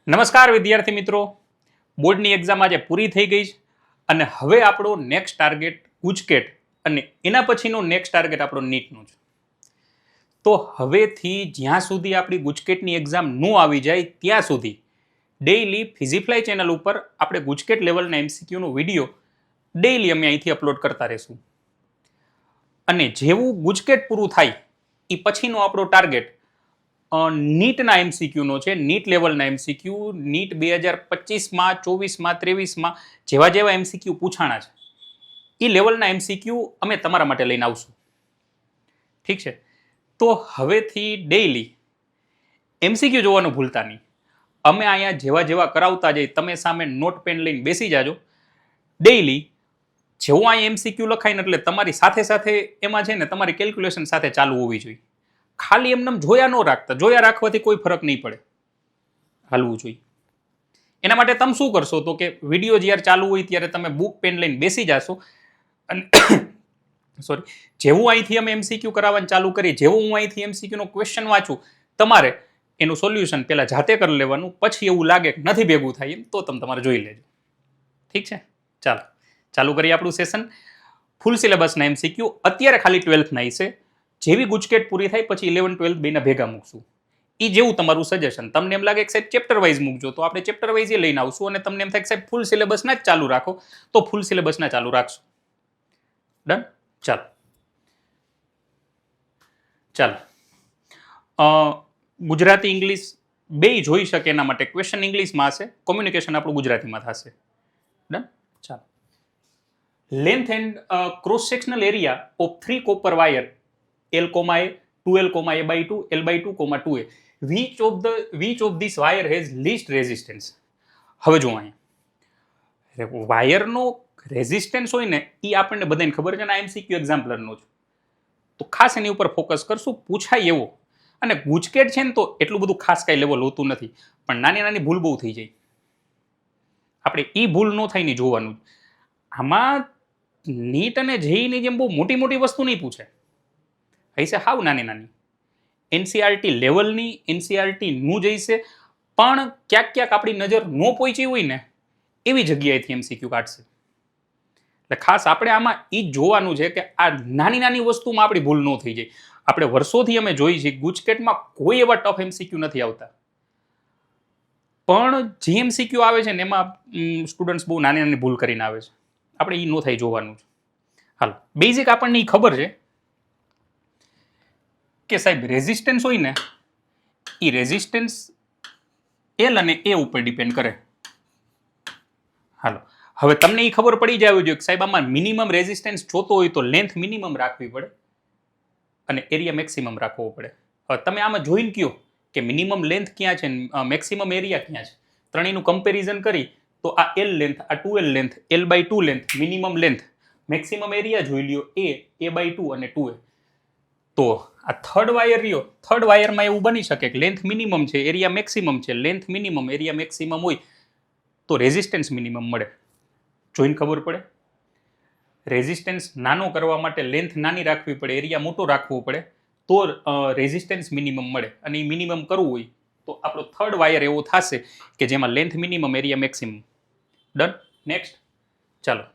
નમસ્કાર વિદ્યાર્થી મિત્રો, બોર્ડની એક્ઝામ આજે પૂરી થઈ ગઈ છે અને હવે આપણો નેક્સ્ટ ટાર્ગેટ ગુજકેટ અને એના પછીનો નેક્સ્ટ ટાર્ગેટ આપણો નીટનો છે. તો હવેથી જ્યાં સુધી આપણી ગુજકેટની એક્ઝામ ન આવી જાય ત્યાં સુધી ડેઇલી ફિઝીફ્લાય ચેનલ ઉપર આપણે ગુજકેટ લેવલના એમસીક્યુનો વિડીયો ડેઇલી અમે અહીંથી અપલોડ કરતા રહીશું. અને જેવું ગુજકેટ પૂરું થાય એ પછીનો આપણો ટાર્ગેટ નીટના એમસીક્યુનો છે. નીટ લેવલના એમસીક્યુ નીટ 2025માં 24માં 23માં જેવા જેવા એમસીક્યુ પૂછાણા છે એ લેવલના એમસીક્યુ અમે તમારા માટે લઈને આવશું. ઠીક છે, તો હવેથી ડેઇલી એમસીક્યુ જોવાનું ભૂલતા નહીં. અમે અહીંયા જેવા જેવા કરાવતા જઈએ તમે સામે નોટ પેન લઈને બેસી જાજો. ડેઇલી જેવું અહીંયા એમસીક્યુ લખાય ને એટલે તમારી સાથે સાથે એમાં છે ને તમારી કેલ્ક્યુલેશન સાથે ચાલુ હોવી જોઈએ. ખાલી એમને જોયા ન રાખતા, જોયા રાખવાથી કોઈ ફરક નહીં પડે, હાલવું જોઈએ. એના માટે તમે શું કરશો તો કે વિડીયો જ્યારે ચાલુ હોય ત્યારે તમે બુક પેન લઈને બેસી જશો અને સોરી જેવું અહીંથી અમે એમસીક્યુ કરાવવાનું ચાલુ કરીએ, જેવું હું અહીંથી એમસીક્યુનો ક્વેશ્ચન વાંચું તમારે એનું સોલ્યુશન પહેલાં જાતે કરી લેવાનું. પછી એવું લાગે કે નથી ભેગું થાય એમ તો તમે તમારે જોઈ લેજો. ઠીક છે, ચાલો ચાલુ કરીએ આપણું સેશન. ફૂલ સિલેબસના એમસીક્યુ અત્યારે ખાલી 12થના છે. જેવી ગુજકેટ પૂરી થાય પછી 11, 12 બેના ભેગા મૂકશું. એ જેવું તમારું સજેશન. તમને એમ લાગે કે સાહેબ ચેપ્ટર વાઇઝ મૂકજો તો આપણે ચેપ્ટર વાઇઝ લઈને આવશું. અને તમને એમ થાય કે સાહેબ ફૂલ સિલેબસના જ ચાલુ રાખો તો ફૂલ સિલેબસના ચાલુ રાખશું. ડન, ચાલો ચાલો ગુજરાતી ઇંગ્લિશ બે જોઈ શકે એના માટે ક્વેશ્ચન ઇંગ્લિશમાં હશે, કોમ્યુનિકેશન આપણું ગુજરાતીમાં થશે. ડન, ચાલો. Length and cross sectional area of 3 copper wire L, A, 2L, A/2, L/2, 2A. Which of this wire has least resistance? હવે જો અહીંયા વાયરનો રેઝિસ્ટન્સ હોય ને એ આપણને બધાને ખબર છે ને, આ એમસીક્યુ એક્ઝામ્પલરનો છે તો ખાસ એની ઉપર ફોકસ કરશું. પૂછાય એવો. અને ગુજકેટ છે ને તો એટલું બધું ખાસ કાંઈ લેવલ હોતું નથી, પણ નાની નાની ભૂલ બહુ થઈ જાય. આપણે એ ભૂલ ન થાય ને જોવાનું. આમાં નીટ અને જેઈની જેમ બહુ મોટી મોટી વસ્તુ નહીં પૂછે, હશે હાવ નાની નાની એનસીઆરટી લેવલની એનસીઆરટીનું જઈશે, પણ ક્યાંક ક્યાંક આપણી નજર ન પહોંચી હોય ને એવી જગ્યાએથી એમસીક્યુ કાઢશે. એટલે ખાસ આપણે આમાં એ જ જોવાનું છે કે આ નાની નાની વસ્તુમાં આપણી ભૂલ ન થઈ જાય. આપણે વર્ષોથી અમે જોઈ છે ગુજકેટમાં કોઈ એવા ટફ એમસીક્યુ નથી આવતા, પણ જે એમસીક્યુ આવે છે ને એમાં સ્ટુડન્ટ્સ બહુ નાની નાની ભૂલ કરીને આવે છે. આપણે એ ન થાય જોવાનું છે. હાલો, બેઝિક આપણને એ ખબર છે કે સાહેબ રેઝિસ્ટન્સ હોય ને એ રેઝિસ્ટન્સ એલ અને એ ઉપર ડિપેન્ડ કરે. હાલો, હવે તમને એ ખબર પડી જાય જોઈએ કે સાહેબ આમાં મિનિમમ રેઝિસ્ટન્સ જોતો હોય તો લેન્થ મિનિમમ રાખવી પડે અને એરિયા મેક્સિમમ રાખવો પડે. હવે તમે આમાં જોઈને કયો કે મિનિમમ લેન્થ ક્યાં છે, મેક્સિમમ એરિયા ક્યાં છે. ત્રણેયનું કમ્પેરિઝન કરી તો આ L લેન્થ, આ 2L length, L/2 length, minimum length, maximum area જોઈ લ્યો A/2 અને 2A. તો આ થર્ડ વાયર રહ્યો, થર્ડ વાયરમાં એવું બની શકે કે લેન્થ મિનિમમ છે, એરિયા મેક્સિમમ છે. લેન્થ મિનિમમ, એરિયા મેક્સિમમ હોય તો રેઝિસ્ટન્સ મિનિમમ મળે. જોઈને ખબર પડે. રેઝિસ્ટન્સ નાનો કરવા માટે લેન્થ નાની રાખવી પડે, એરિયા મોટો રાખવો પડે તો રેઝિસ્ટન્સ મિનિમમ મળે. અને એ મિનિમમ કરવું હોય તો આપણો થર્ડ વાયર એવો થશે કે જેમાં length minimum, area maximum. Done, next ચાલો.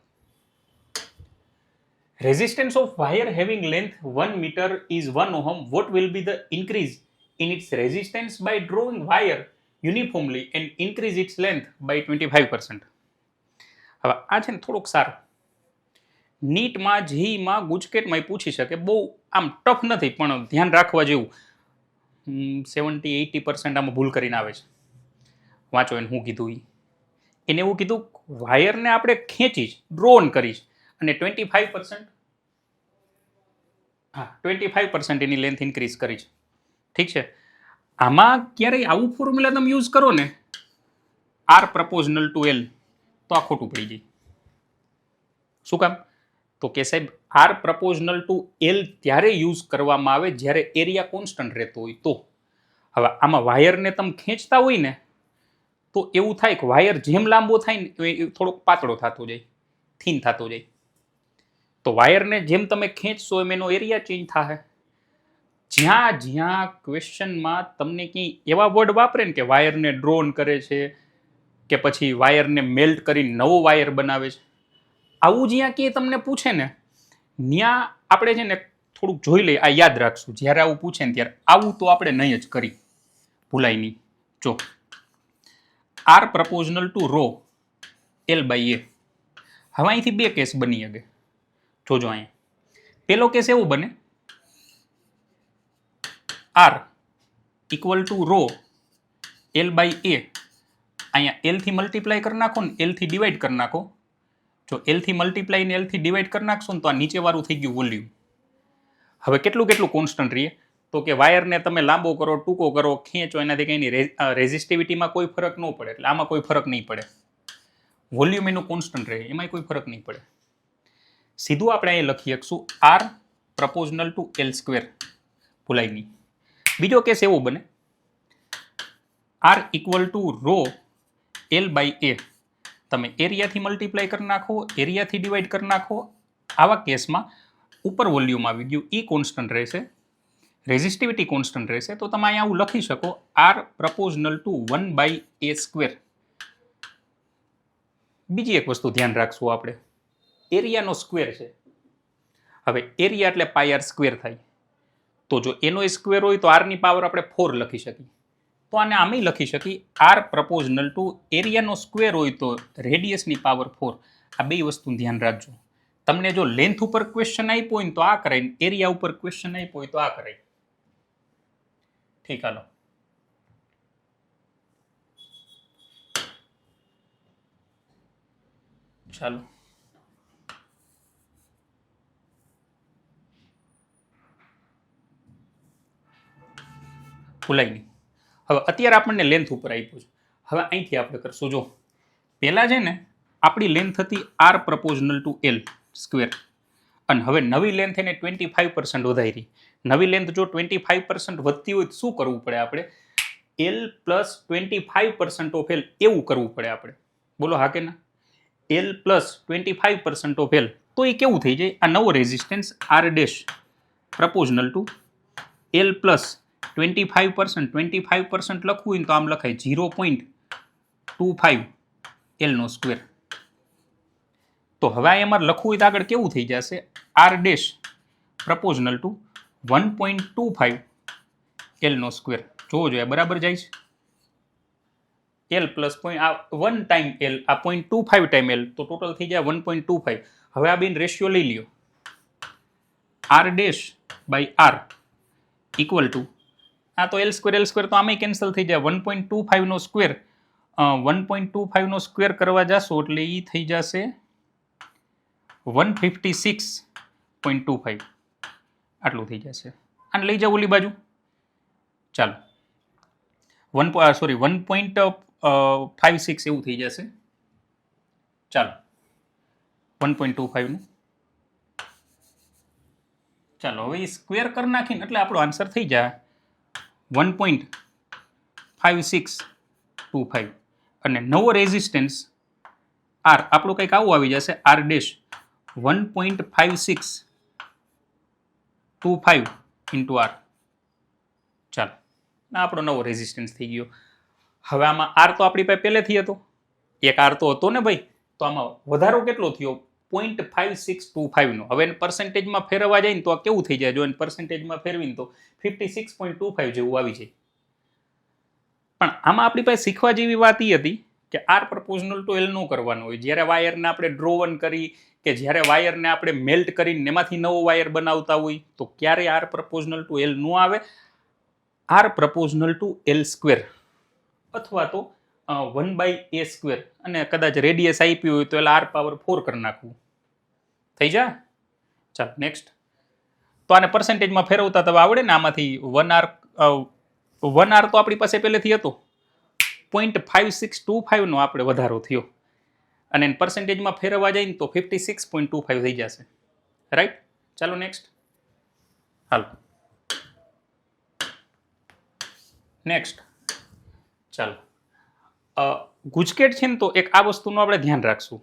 Resistance of wire having length 1 meter is 1 ohm. What will be the increase in its resistance by drawing wire uniformly and increase its length by 25%? હવે આ છે ને થોડુંક સારું. નીટમાં, જીઈમાં, ગુજકેટમાં પૂછી શકે. બહુ આમ ટફ નથી પણ ધ્યાન રાખવા જેવું. 70-80% આમાં ભૂલ કરીને આવે છે. વાંચો એને હું કીધું. એને એવું કીધું વાયરને આપણે ખેંચીશ, ડ્રોન કરીશ અને 25% હા 25% એની લેન્થ ઇન્ક્રીઝ કરી છે. ઠીક છે, આમાં ક્યારેય આવું ફોર્મ્યુલા તમે યુઝ કરો ને R પ્રપોઝનલ ટુ L તો આ ખોટું પડી જાય. શું કામ? તો કે સાહેબ R પ્રપોઝનલ ટુ L ત્યારે યુઝ કરવામાં આવે જ્યારે એરિયા કોન્સ્ટન્ટ રહેતો હોય તો. હવે આમાં વાયરને તમે ખેંચતા હોય ને તો એવું થાય કે વાયર જેમ લાંબો થાય ને એ થોડોક પાતળો થતો જાય, થીન થતો જાય. તો વાયરને જેમ તમે ખેંચશો એમ એનો એરિયા ચેન્જ થાય. જ્યાં જ્યાં ક્વેશ્ચનમાં તમને ક્યાંય એવા વર્ડ વાપરે ને કે વાયરને ડ્રોન કરે છે કે પછી વાયરને મેલ્ટ કરીને નવો વાયર બનાવે છે, આવું જ્યાં ક્યાંય તમને પૂછે ને ત્યાં આપણે છે ને થોડુંક જોઈ લઈએ, આ યાદ રાખશું. જ્યારે આવું પૂછે ને ત્યારે આવું તો આપણે નહીં જ કરી, ભૂલાય નહીં. જો R proportional to rho L by A. હવે અહીંથી બે કેસ બની શકે. જોજો અહીંયા પેલો કેસ એવું બને, R equal to rho L by A. અહીંયા એલ થી મલ્ટીપ્લાય કરી નાખો ને એલ થી ડિવાઈડ કરી નાખો. જો એલ થી મલ્ટીપ્લાય ને એલ થી ડિવાઈડ કરી નાખશો ને તો આ નીચે વાળું થઈ ગયું વોલ્યુમ. હવે કેટલું કેટલું કોન્સ્ટન્ટ રહીએ તો કે વાયરને તમે લાંબો કરો, ટૂંકો કરો, ખેંચો, એનાથી કંઈ નહીં, રેઝિસ્ટિવિટીમાં કોઈ ફરક ન પડે, એટલે આમાં કોઈ ફરક નહીં પડે. વોલ્યુમ એનું કોન્સ્ટન્ટ રહે, એમાં કોઈ ફરક નહીં પડે. સીધું આપણે અહીં લખી શકશું R proportional to L square, ભૂલાય નહીં. બીજો કેસ એવો બને, R equal to rho L by A. તમે એરિયાથી મલ્ટીપ્લાય કરી નાખો, એરિયાથી ડિવાઈડ કરી નાખો. આવા કેસમાં ઉપર વોલ્યુમ આવી ગયું, એ કોન્સ્ટન્ટ રહેશે, રેઝિસ્ટિવિટી કોન્સ્ટન્ટ રહેશે. તો તમે અહીંયા આવું લખી શકો R proportional to 1 by A square. બીજી એક વસ્તુ ધ્યાન રાખશું આપણે, એરિયાનો સ્ક્વેર છે. હવે એરિયા એટલે પાય આર સ્ક્વેર થાય. તો જો એનો સ્ક્વેર હોય તો આરની પાવર આપણે 4 લખી શકીએ. તો આને આમે લખી શકીએ આર પ્રપોઝનલ ટુ એરિયાનો સ્ક્વેર હોય તો રેડિયસની પાવર 4. આ બે વસ્તુ ધ્યાન રાખજો. તમને જો લેન્થ ઉપર ક્વેશ્ચન આપ્યો હોય તો આ કરાય, એરિયા ઉપર ક્વેશ્ચન આપ્યો હોય તો આ કરાય. ઠીક, હાલો. ચાલો ભૂલાય નહીં. હવે અત્યારે આપણને લેન્થ ઉપર આપ્યું છે. હવે અહીંથી આપણે કરશું. જો પહેલા છે ને આપણી લેન્થ હતી R proportional to L square, અને હવે નવી લેન્થ એને 25% વધારી. નવી લેન્થ જો 25% વધતી હોય તો શું કરવું પડે આપણે? એલ પ્લસ 25% ઓફ એલ એવું કરવું પડે આપણે. બોલો હા કે ના? L plus 25% of L. તો એ કેવું થઈ જાય? આ નવો resistance R dash proportional to L plus 25%. 25% લખવું હોય તો આમ લખાય 0.25 એલનો સ્ક્વેર. તો હવે એમાં લખવું હોય તો આગળ કેવું થઈ જશે? આર ડેશ પ્રપોઝનલ ટુ 1.25 એલનો સ્ક્વેર. જોવો જોઈએ બરાબર જાય છે. એલ પ્લસ આ 1 ટાઈમ એલ, આ 0.25 ટાઈમ એલ, તો ટોટલ થઈ જાય 1.25. હવે આ બેન રેશિયો લઈ લ્યો, R dash by R equal to, આ તો એલ સ્ક્વેર તો આમે કેન્સલ થઈ જાય. 1.25 નો સ્ક્વેર 1.25 નો સ્ક્વેર કરવા જશો એટલે એ થઈ જશે 156.25. આટલું થઈ જશે. આને લઈ જાઓ ઓલી બાજુ. ચાલો 1.56 એવું થઈ જશે. ચાલો 1.25 નું. ચાલો હવે એ સ્ક્વેર કરી નાખીને એટલે આપણો આન્સર થઈ જાય 1.5625. અને નવો રેઝિસ્ટન્સ આર આપણું કંઈક આવું આવી જશે, આર ડેશ 1.5625 ઇન્ટુ આર. ચાલો આપણો નવો રેઝિસ્ટન્સ થઈ ગયો. હવે આમાં આર તો આપણી પાસે પહેલેથી હતો, એક આર તો હતો ને ભાઈ, તો આમાં વધારો કેટલો થયો? 0.5625 નો. હવે એને પર્સન્ટેજમાં ફેરવવા જાય ને તો આ કેવું થઈ જાય? જો એને પર્સન્ટેજમાં ફેરવીને તો 56.25 જેવું આવી જાય. પણ આમાં આપણી પાસે શીખવા જેવી વાત એ હતી કે આર પ્રપોઝનલ ટુ એલ નો કરવાનું હોય. જ્યારે વાયરને આપણે ડ્રોવન કરી કે જ્યારે વાયરને આપણે મેલ્ટ કરીને એમાંથી નવો વાયર બનાવતા હોય તો ક્યારે આર પ્રપોઝનલ ટુ એલ નો આવે. R proportional to L square અથવા તો 1 બાય એ સ્ક્વેર, અને કદાચ રેડિયસ આપી હોય તો એટલે આર પાવર 4 કરી નાખવું. થઈ જાય. ચાલો નેક્સ્ટ. તો આને પર્સન્ટેજમાં ફેરવતા તો આવડે ને. આમાંથી 1 આર તો આપણી પાસે પહેલેથી હતો, 0.5625 નો આપણે વધારો થયો, અને એને પર્સન્ટેજમાં ફેરવવા જાય ને તો 56.25 થઈ જશે. રાઈટ. ચાલો નેક્સ્ટ. હાલો નેક્સ્ટ. ચાલો ગુજકેટ છે ને તો એક આ વસ્તુનું આપણે ધ્યાન રાખશું.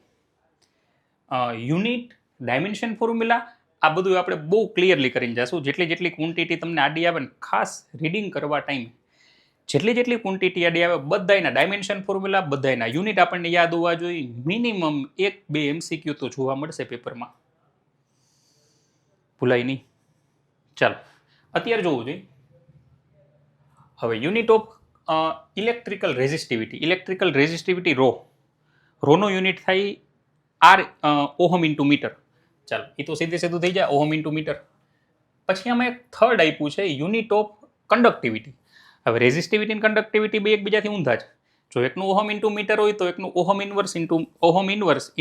યુનિટ, ડાયમેન્શન ફોર્મ્યુલા આ બધું આપણે બહુ ક્લિયરલી કરીને જશું. જેટલી ક્વોન્ટિટી તમને આડી આવે ને ખાસ રીડિંગ કરવા ટાઈમે જેટલી ક્વોન્ટિટી આડી આવે બધાના ડાયમેન્શન ફોર્મ્યુલા બધાના યુનિટ આપણને યાદ હોવા જોઈએ. મિનિમમ 1-2 MCQ તો જોવા મળશે પેપરમાં, ભૂલાય નહીં. ચાલો અત્યારે જોવું જોઈએ. હવે યુનિટ ઓફ ઇલેક્ટ્રિકલ રેઝિસ્ટિવિટી રોનો યુનિટ થાય આર ઓહમ ઇન્ટુ મીટર. ચાલો એ તો સીધું થઈ જાય ઓહમ ઇન્ટુ મીટર. પછી આમાં એક થર્ડ આપ્યું છે યુનિટ ઓફ કન્ડક્ટિવિટી. હવે રેઝિસ્ટિવિટી અને કન્ડક્ટિવિટી બે એકબીજાથી ઊંધા છે. જો એકનું ઓહમ ઇન્ટુ મીટર હોય તો એકનું ohm inverse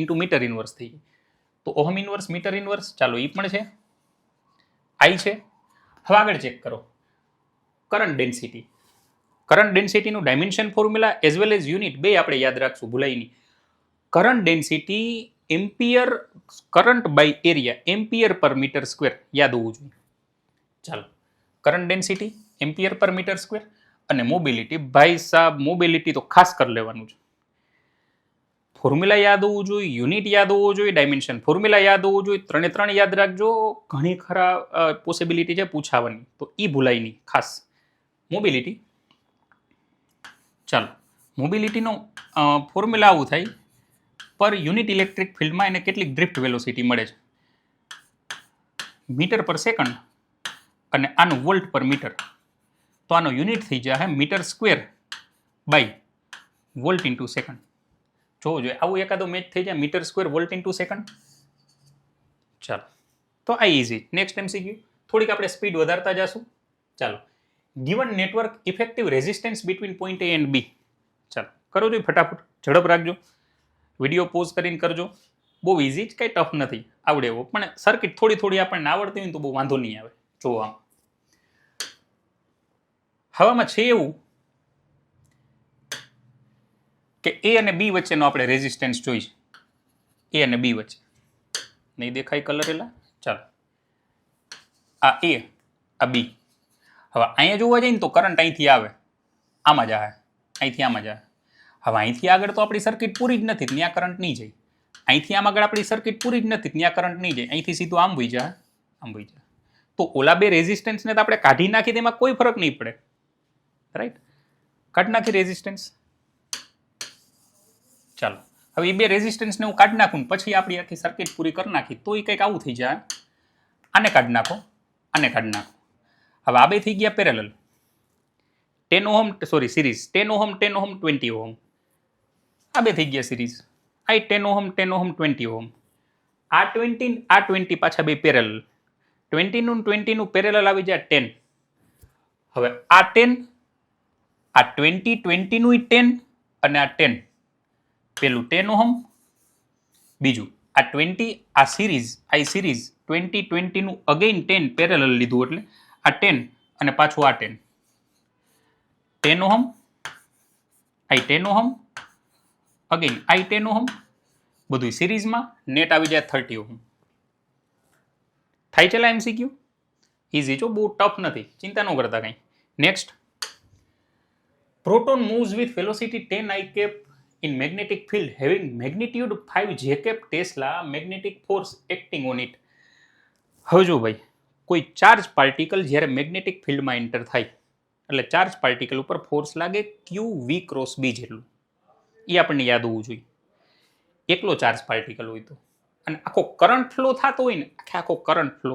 into metre inverse થઈ જાય. તો ઓહમ ઇન્વર્સ મીટર ઇન્વર્સ ચાલો એ પણ છે, આઈ છે. હવે આગળ ચેક કરો કરંટ ડેન્સિટીનું dimension formula as well as unit બે આપણે યાદ રાખશું, ભૂલાય નહીં. Current density ampere current by area ampere per metre square યાદ હોવું જોઈએ. ચાલો current density ampere per metre square અને મોબિલિટી, ભાઈ સાહેબ મોબિલિટી તો ખાસ કરી લેવાનું છે. ફોર્મ્યુલા યાદ હોવું જોઈએ, યુનિટ યાદ હોવું જોઈએ, ડાયમેન્શન ફોર્મ્યુલા યાદ હોવું જોઈએ. 3 યાદ રાખજો. ઘણી ખરા પોસિબિલિટી છે પૂછાવાની, તો એ ભૂલાય નહીં ખાસ. મોબિલિટી, ચાલો મોબિલિટીનો ફોર્મ્યુલા આવું થાય પર યુનિટ ઇલેક્ટ્રિક ફિલ્ડમાં એને કેટલીક ડ્રિફ્ટ વેલોસિટી મળે છે મીટર પર સેકન્ડ અને આનું વોલ્ટ પર મીટર. તો આનો યુનિટ થઈ જાય metre square by volt into second. જોવું જોઈએ આવું એકાદો મેચ થઈ જાય metre square volt into second. ચાલો તો આ ઇઝી. નેક્સ્ટ MCQ થોડીક આપણે સ્પીડ વધારતા જશું. ચાલો given network effective resistance between point A and B. ચાલો કરો જોઈએ ફટાફટ, ઝડપ રાખજો, વિડીયો પોઝ કરીને કરજો. બહુ ઇઝી જ, કંઈ ટફ નથી, આવડે એવો. પણ સર્કિટ થોડી આપણને આવડતી હોય તો બહુ વાંધો નહીં આવે. જોવા હવામાં છે એવું કે A અને B વચ્ચેનો આપણે રેઝિસ્ટન્સ જોઈશે. A અને B વચ્ચે નહીં દેખાય કલર એલા. ચાલો આ A આ B. હવે અહીંયા જોવા જઈએ ને તો કરંટ અહીંથી આવે આમાં જાય, અહીંથી આમાં જાય. હવે અહીંથી આગળ તો આપણી સર્કિટ પૂરી જ નથી, ત્યાં કરંટ નહીં જાય. અહીંથી આમ આગળ આપણી સર્કિટ પૂરી જ નથી, ત્યાં કરંટ નહીં જાય. અહીંથી સીધું આમ વહી જાય, આમ વહી જાય. તો ઓલા બે રેઝિસ્ટન્સને તો આપણે કાઢી નાખી, તેમાં કોઈ ફરક નહીં પડે, રાઈટ? કાઢી નાખી રેઝિસ્ટન્સ. ચાલો હવે એ બે રેઝિસ્ટન્સને હું કાઢી નાખું પછી આપણી આખી સર્કિટ પૂરી કરી નાખી તો એ કંઈક આવું થઈ જાય. આને કાઢી નાખો, આને કાઢી નાખો. હવે આ બે થઈ ગયા parallel. 10 ohm series 10 ohm 20 ohm. આ બે થઈ ગયા સિરીઝ. આ 10 ઓહમ 20 ઓહમ. આ 20 પાછા બે પેરેલલ. 20 પેરેલલ આવી જાય 10. હવે આ 10 આ 20 નું 10 અને આ 10. પેલું 10 ઓહમ, બીજું આ 20 આ સિરીઝ 20 નું અગેન 10 પેરેલલ લીધું એટલે આ 10 અને પાછું આ 10. 10 ઓહમ આ 10 ઓહમ અગેન આ 10 ઓહમ, બધું સિરીઝમાં. નેટ આવી જાય 30 ઓહમ. થાય છે MCQ ઇઝી છો, બહુ ટફ નથી, ચિંતા ન કરતા કંઈ. Next proton moves with velocity 10 I cap in magnetic field having magnitude 5 J cap Tesla magnetic force acting on it. હવે જો ભાઈ કોઈ ચાર્જ પાર્ટિકલ જ્યારે મેગ્નેટિક ફિલ્ડમાં એન્ટર થાય એટલે ચાર્જ પાર્ટિકલ ઉપર ફોર્સ લાગે QV ક્રોસ B જેટલું. એ આપણને યાદ હોવું જોઈએ. એકલો ચાર્જ પાર્ટિકલ હોય તો અને આખો કરંટ ફ્લો થતો હોય ને આખો કરંટ ફ્લો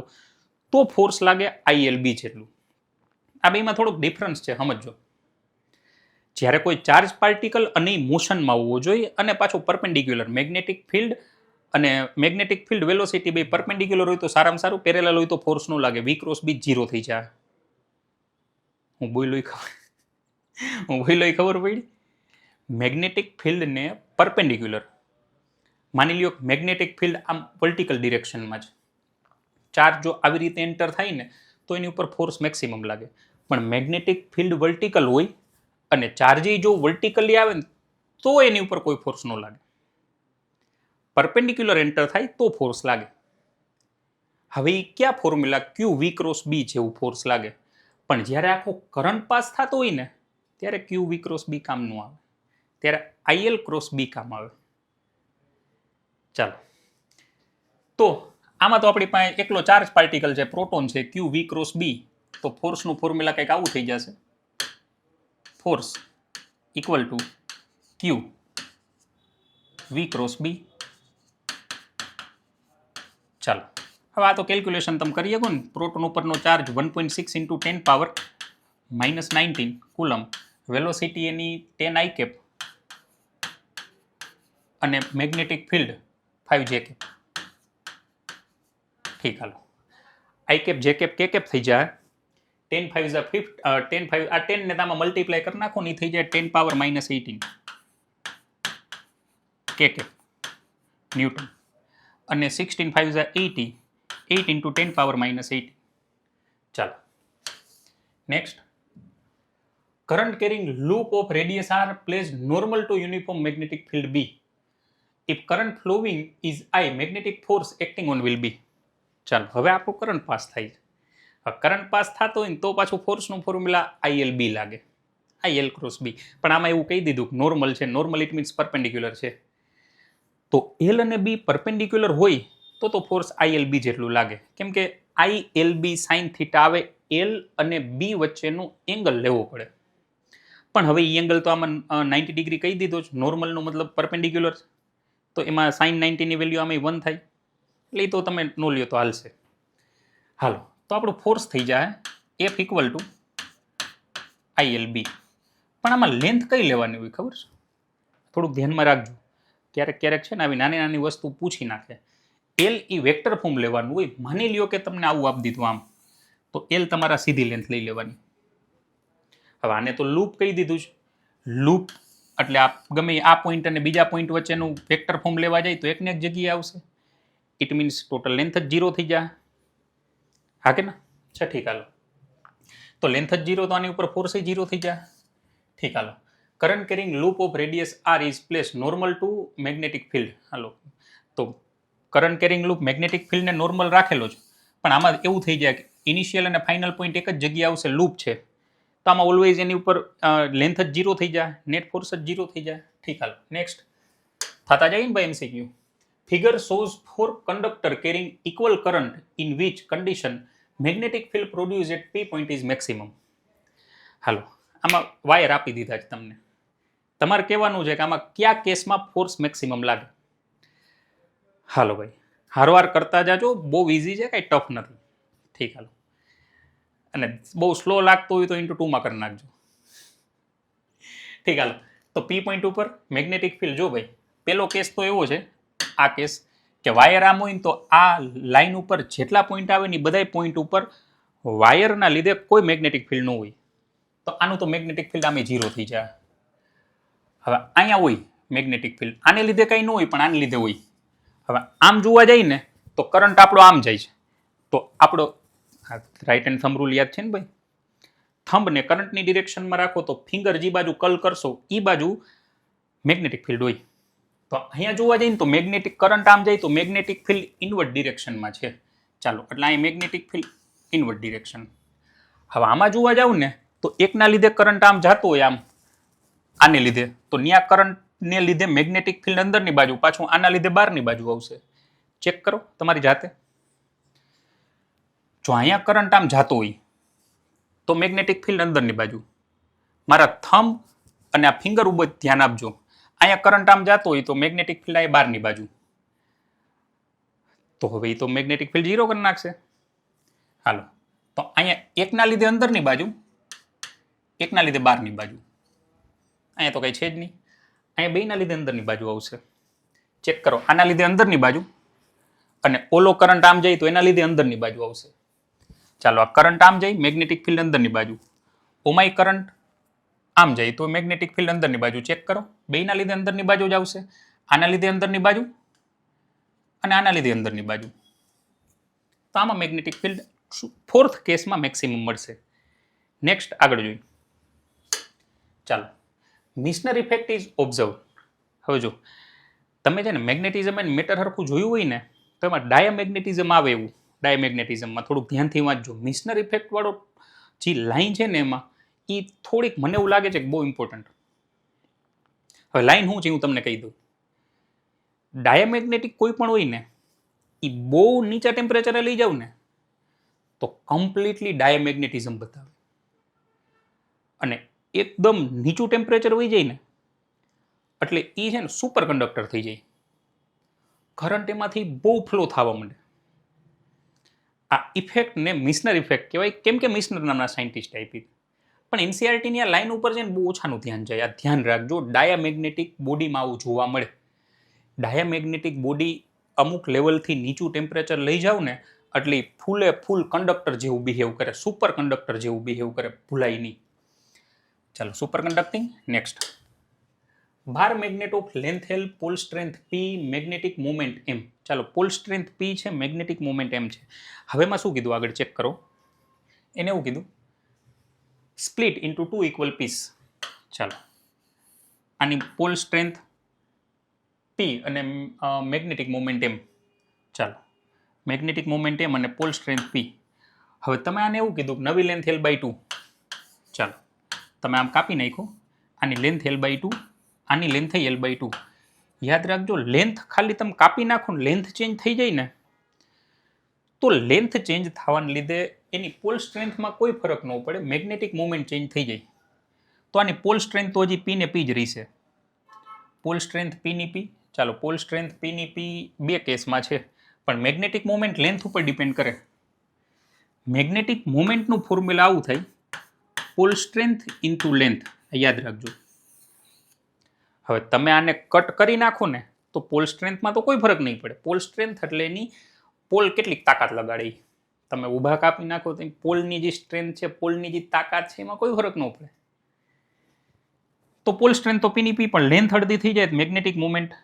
તો ફોર્સ લાગે ILB જેટલું. આ બેમાં થોડોક ડિફરન્સ છે, સમજો. જ્યારે કોઈ ચાર્જ પાર્ટિકલ અને મોશનમાં હોવો જોઈએ અને પાછું પરપેન્ડિક્યુલર મેગ્નેટિક ફિલ્ડ અને મેગ્નેટિક ફિલ્ડ વેલોસિટી બે પરપેન્ડિક્યુલર હોય તો સારામાં સારું, પેરેલલ હોય તો ફોર્સ ન લાગે, V ક્રોસ B 0 થઈ જાય. હું બોલ્યો ખબર પડી. મેગ્નેટિક ફિલ્ડને પરપેન્ડિક્યુલર માની લ્યો મેગ્નેટિક ફિલ્ડ આમ વર્ટિકલ ડિરેક્શનમાં છે. ચાર્જ જો આવી રીતે એન્ટર થાય ને તો એની ઉપર ફોર્સ મેક્સિમમ લાગે. પણ મેગ્નેટિક ફિલ્ડ વર્ટિકલ હોય અને ચાર્જ જો વર્ટિકલી આવે ને તો એની ઉપર કોઈ ફોર્સ ન લાગે. પરપેન્ડિક્યુલર એન્ટર થાય તો ફોર્સ લાગે. હવે એ ક્યાં ફોર્મ્યુલા QV ક્રોસ B જેવું ફોર્સ લાગે. પણ જ્યારે આખો કરંટ પાસ થતો હોય ને ત્યારે QV ક્રોસ B કામ ન આવે, ત્યારે IL ક્રોસ B કામ આવે. ચાલો તો આમાં તો આપણી પાસે એકલો ચાર્જ પાર્ટિકલ છે, પ્રોટોન છે, ક્યુ વી ક્રોસ બી. તો ફોર્સનું ફોર્મ્યુલા કંઈક આવું થઈ જશે, force equal to q v cross B. ચાલો હવે આ તો કેલ્ક્યુલેશન તમે કરી શકો ને. પ્રોટોન ઉપરનો charge 1.6 into 10 power -19 coulomb, velocity એની 10 આઈ કેપ અને મેગ્નેટિક ફિલ્ડ 5 જે કેપ. ઠીક, હાલો I cap J cap K cap થઈ જાય 10 5 ઝા 50 10 5 આ 10 ને તામાં મલ્ટીપ્લાય કરી નાખો ને થઈ જાય 10 પાવર -18 કે કેપ ન્યૂટન, અને 16 5 ઝા 80 8 ઇન્ટુ 10 પાવર -18. ચાલો next, current carrying loop of radius r placed normal to uniform magnetic field B. If current flowing is I, magnetic force acting on will be. ચાલો હવે આપણું કરંટ પાસ થાય છે. Current pass થતો હોય ને તો પાછું ફોર્સનું ફોર્મ્યુલા IL B લાગે, IL ક્રોસ B. પણ આમાં એવું કહી દીધું નોર્મલ છે, નોર્મલ ઇટ મીન્સ પરપેન્ડિક્યુલર છે. તો L અને B પરપેન્ડિક્યુલર હોય તો ફોર્સ IL B જેટલું લાગે, કેમ કે IL B સાઇન થીટા આવે, L અને B વચ્ચેનું એંગલ લેવો પડે. પણ હવે એ એંગલ તો આમાં 90 ડિગ્રી કહી દીધો છે, નોર્મલનો મતલબ પરપેન્ડિક્યુલર, તો એમાં સાઇન 90ની વેલ્યુ આમાં 1 થાય, એટલે તો તમે નો લ્યો તો હાલશે. હાલો તો આપણું ફોર્સ થઈ જાય F equal to IL B. પણ આમાં લેન્થ કઈ લેવાની હોય ખબર છે? થોડુંક ધ્યાનમાં રાખજો, ક્યારેક ક્યારેક છે ને આવી નાની નાની વસ્તુ પૂછી નાખે. L ઈ વેક્ટર ફોર્મ લેવાનું હોય. માની લ્યો કે તમને આવું આપી દીધું આમ, તો L તમારા સીધી લેન્થ લઈ લેવાની. હવે આને તો લૂપ કહી દીધું છે. લૂપ એટલે આ ગમે આ પોઈન્ટ અને બીજા પોઈન્ટ વચ્ચેનું વેક્ટર ફોર્મ લેવા જાય તો એકને એક જગ્યાએ આવશે. ઇટ મીન્સ ટોટલ લેન્થ જ 0 થઈ જાય. હા કે ના? ઠીક, હાલો તો લેન્થ જ 0 તો આની ઉપર ફોર્સ 0 થઈ જાય. ઠીક, હાલો current carrying loop of radius r is place normal to magnetic field. હાલો તો કરંટ કેરિંગ લૂપ મેગ્નેટિક ફિલ્ડને નોર્મલ રાખેલો છે, પણ આમાં એવું થઈ જાય કે ઇનિશિયલ અને ફાઇનલ પોઈન્ટ એક જ જગ્યાએ આવશે, લૂપ છે તો આમાં ઓલવેઝ એની ઉપર લેન્થ જ 0 થઈ જાય, નેટ ફોર્સ જ 0 થઈ જાય. ઠીક, હાલો નેક્સ્ટ થતા જાય ને ભાઈ MCQ. Figure shows four conductor carrying equal current in which condition magnetic field produce at P point is maximum. હાલો આમાં વાયર આપી દીધા છે તમને, તમારે કહેવાનું છે કે આમાં કયા કેસમાં ફોર્સ મેક્સિમમ લાગે. હાલો ભાઈ હારવાર કરતા જાજો, બહુ ઇઝી છે, કાંઈ ટફ નથી. ઠીક, હાલો અને બહુ સ્લો લાગતો હોય તો ઇન્ટુ 2 માં કરી નાખજો. ઠીક, હાલો તો P પોઈન્ટ ઉપર મેગ્નેટિક ફિલ્ડ, જો ભાઈ પેલો કેસ તો એવો છે, આ કેસ કે વાયર આમ હોય ને તો આ લાઈન ઉપર જેટલા પોઈન્ટ આવે ને બધા પોઈન્ટ ઉપર વાયરના લીધે કોઈ મેગ્નેટિક ફિલ્ડ ન હોય, તો આનું તો મેગ્નેટિક ફિલ્ડ આમે 0 થઈ જાય. હવે અહીંયા હોય મેગ્નેટિક ફિલ્ડ, આને લીધે કંઈ ન હોય પણ આને લીધે હોય. હવે આમ જોવા જાય ને તો કરંટ આપણો આમ જાય છે, તો આપણો રાઈટ હેન્ડ થંબ રૂલ યાદ છે ને ભાઈ, થંબને કરંટની ડિરેક્શનમાં રાખો તો ફિંગર જે બાજુ કલ કરશો એ બાજુ મેગ્નેટિક ફિલ્ડ હોય. તો અહીંયા જોવા જઈએ ને તો મેગ્નેટિક કરંટ આમ જાય તો મેગ્નેટિક ફિલ્ડ ઇનવર્ડ ડિરેક્શનમાં છે. ચાલો એટલે અહીં મેગ્નેટિક ફિલ્ડ ઇનવર્ડ ડિરેક્શન. હવે આમાં જોવા જાવ ને તો એકના લીધે કરંટ આમ જતો હોય આમ આને લીધે, તો ન્યા કરંટને લીધે મેગ્નેટિક ફિલ્ડ અંદરની બાજુ, પાછું આના લીધે બહારની બાજુ આવશે. ચેક કરો તમારી જાતે. જો અહીંયા કરંટ આમ જતો હોય તો મેગ્નેટિક ફિલ્ડ અંદરની બાજુ, મારા થંબ અને આ ફિંગર ઉપર ધ્યાન આપજો. અહીંયા કરંટ આમ જતો હોય તો મેગ્નેટિક ફિલ્ડ આ બહારની બાજુ, તો હવે તો મેગ્નેટિક ફિલ્ડ 0 કરી નાખશે. હાલો તો અહીંયા એકના લીધે અંદરની બાજુ, એકના લીધે બહારની બાજુ, અહીંયા તો કઈ છે જ નહીં. અહીંયા બેના લીધે અંદરની બાજુ આવશે. ચેક કરો, આના લીધે અંદરની બાજુ અને ઓલો કરંટ આમ જાય તો એના લીધે અંદરની બાજુ આવશે. ચાલો આ કરંટ આમ જાય મેગ્નેટિક ફિલ્ડ અંદરની બાજુ, ઓમાય કરંટ આમ જાય તો મેગ્નેટિક ફિલ્ડ અંદરની બાજુ. ચેક કરો, બેના લીધે અંદરની બાજુ જ આવશે, આના લીધે અંદરની બાજુ અને આના લીધે અંદરની બાજુ. તો આમાં મેગ્નેટિક ફિલ્ડ ફોર્થ કેસમાં મેક્સિમમ મળશે. નેક્સ્ટ આગળ જોઈએ. ચાલો મિશનર ઇફેક્ટ ઇઝ ઓબ્ઝર્વ. હવે જો તમે છે ને મેગ્નેટિઝમ અને મેટર હરખું જોયું હોય ને તો એમાં ડાયામેગ્નેટિઝમ આવે, એવું ડાયામેગ્નેટિઝમમાં થોડુંક ધ્યાનથી વાંચજો. મિશનર ઇફેક્ટ વાળો જે લાઈન છે ને એમાં એ થોડીક મને એવું લાગે છે કે બહુ ઇમ્પોર્ટન્ટ. હવે લાઈન શું છે હું તમને કહી દઉં. ડાયામેગ્નેટિક કોઈ પણ હોય ને એ બહુ નીચા ટેમ્પરેચરે લઈ જાવ ને તો કમ્પ્લીટલી ડાયામેગ્નેટિઝમ બતાવે, અને એકદમ નીચું ટેમ્પરેચર વહી જાય ને એટલે એ છે ને સુપર કંડક્ટર થઈ જાય, કરંટ એમાંથી બહુ ફ્લો થવા માંડે. આ ઇફેક્ટને મિશનર ઇફેક્ટ કહેવાય, કેમ કે મિશનર નામના સાયન્ટિસ્ટ આપી. પણ એનસીઆરટીની આ લાઈન ઉપર છે ને બહુ ઓછાનું ધ્યાન જાય. આ ધ્યાન રાખજો, ડાયામેગ્નેટિક બોડીમાં આવું જોવા મળે. ડાયામેગ્નેટિક બોડી અમુક લેવલથી નીચું ટેમ્પરેચર લઈ જાવ ને એટલે ફૂલે ફૂલ કંડક્ટર જેવું બિહેવ કરે, સુપર કંડક્ટર જેવું બિહેવ કરે, ભૂલાય નહીં. ચાલો, super conducting next. Bar magnet of length L, pole strength P, magnetic moment M. ચાલો, પોલ સ્ટ્રેન્થ પી છે, મેગ્નેટિક મોમેન્ટ એમ છે. હવેમાં શું કીધું આગળ ચેક કરો. એને એવું કીધું સ્પ્લિટ ઇન્ટુ 2 ઇક્વલ પીસ. ચાલો, આની પોલ સ્ટ્રેન્થ પી અને મેગ્નેટિક મોમેન્ટ એમ. ચાલો, મેગ્નેટિક મોમેન્ટ એમ અને પોલ સ્ટ્રેન્થ પી. હવે તમે આને એવું કીધું નવી લેન્થ એલ બાય 2. ચાલો, તમે આમ કાપી નાખો, આની લેન્થ એલ બાય 2, આની લેન્થ થઈ એલ બાય 2. યાદ રાખજો, લેન્થ ખાલી તમે કાપી નાખો ને લેન્થ ચેન્જ થઈ જાય ને તો લેન્થ ચેન્જ થવાને લીધે એની પોલ સ્ટ્રેન્થમાં કોઈ ફરક ન પડે, મેગ્નેટિક મોમેન્ટ ચેન્જ થઈ જાય. તો આની પોલ સ્ટ્રેન્થ તો હજી પી ને પી જ રહેશે. પોલ સ્ટ્રેન્થ પી ની પી. ચાલો, પોલ સ્ટ્રેન્થ પી ની પી બે કેસમાં છે, પણ મેગ્નેટિક મોમેન્ટ લેન્થ ઉપર ડિપેન્ડ કરે. મેગ્નેટિક મોમેન્ટનું ફોર્મ્યુલા આવું થાય, પોલ સ્ટ્રેન્થ ઇન્ટુ લેન્થ. યાદ રાખજો. હવે તમે આને કટ કરી નાખો ને તો પોલ સ્ટ્રેન્થમાં તો કોઈ ફરક નહીં પડે. પોલ સ્ટ્રેન્થ એટલે એની પોલ કેટલીક તાકાત લગાડે. તમે ઊભા કાપી નાખો તો પોલની જે સ્ટ્રેન્થ છે, પોલની જે તાકાત છે, એમાં કોઈ ફરક ન પડે. તો પોલ સ્ટ્રેન્થ તો પીની પી, પણ લેન્થ અડધી થઈ જાય મેગ્નેટિક મોમેન્ટ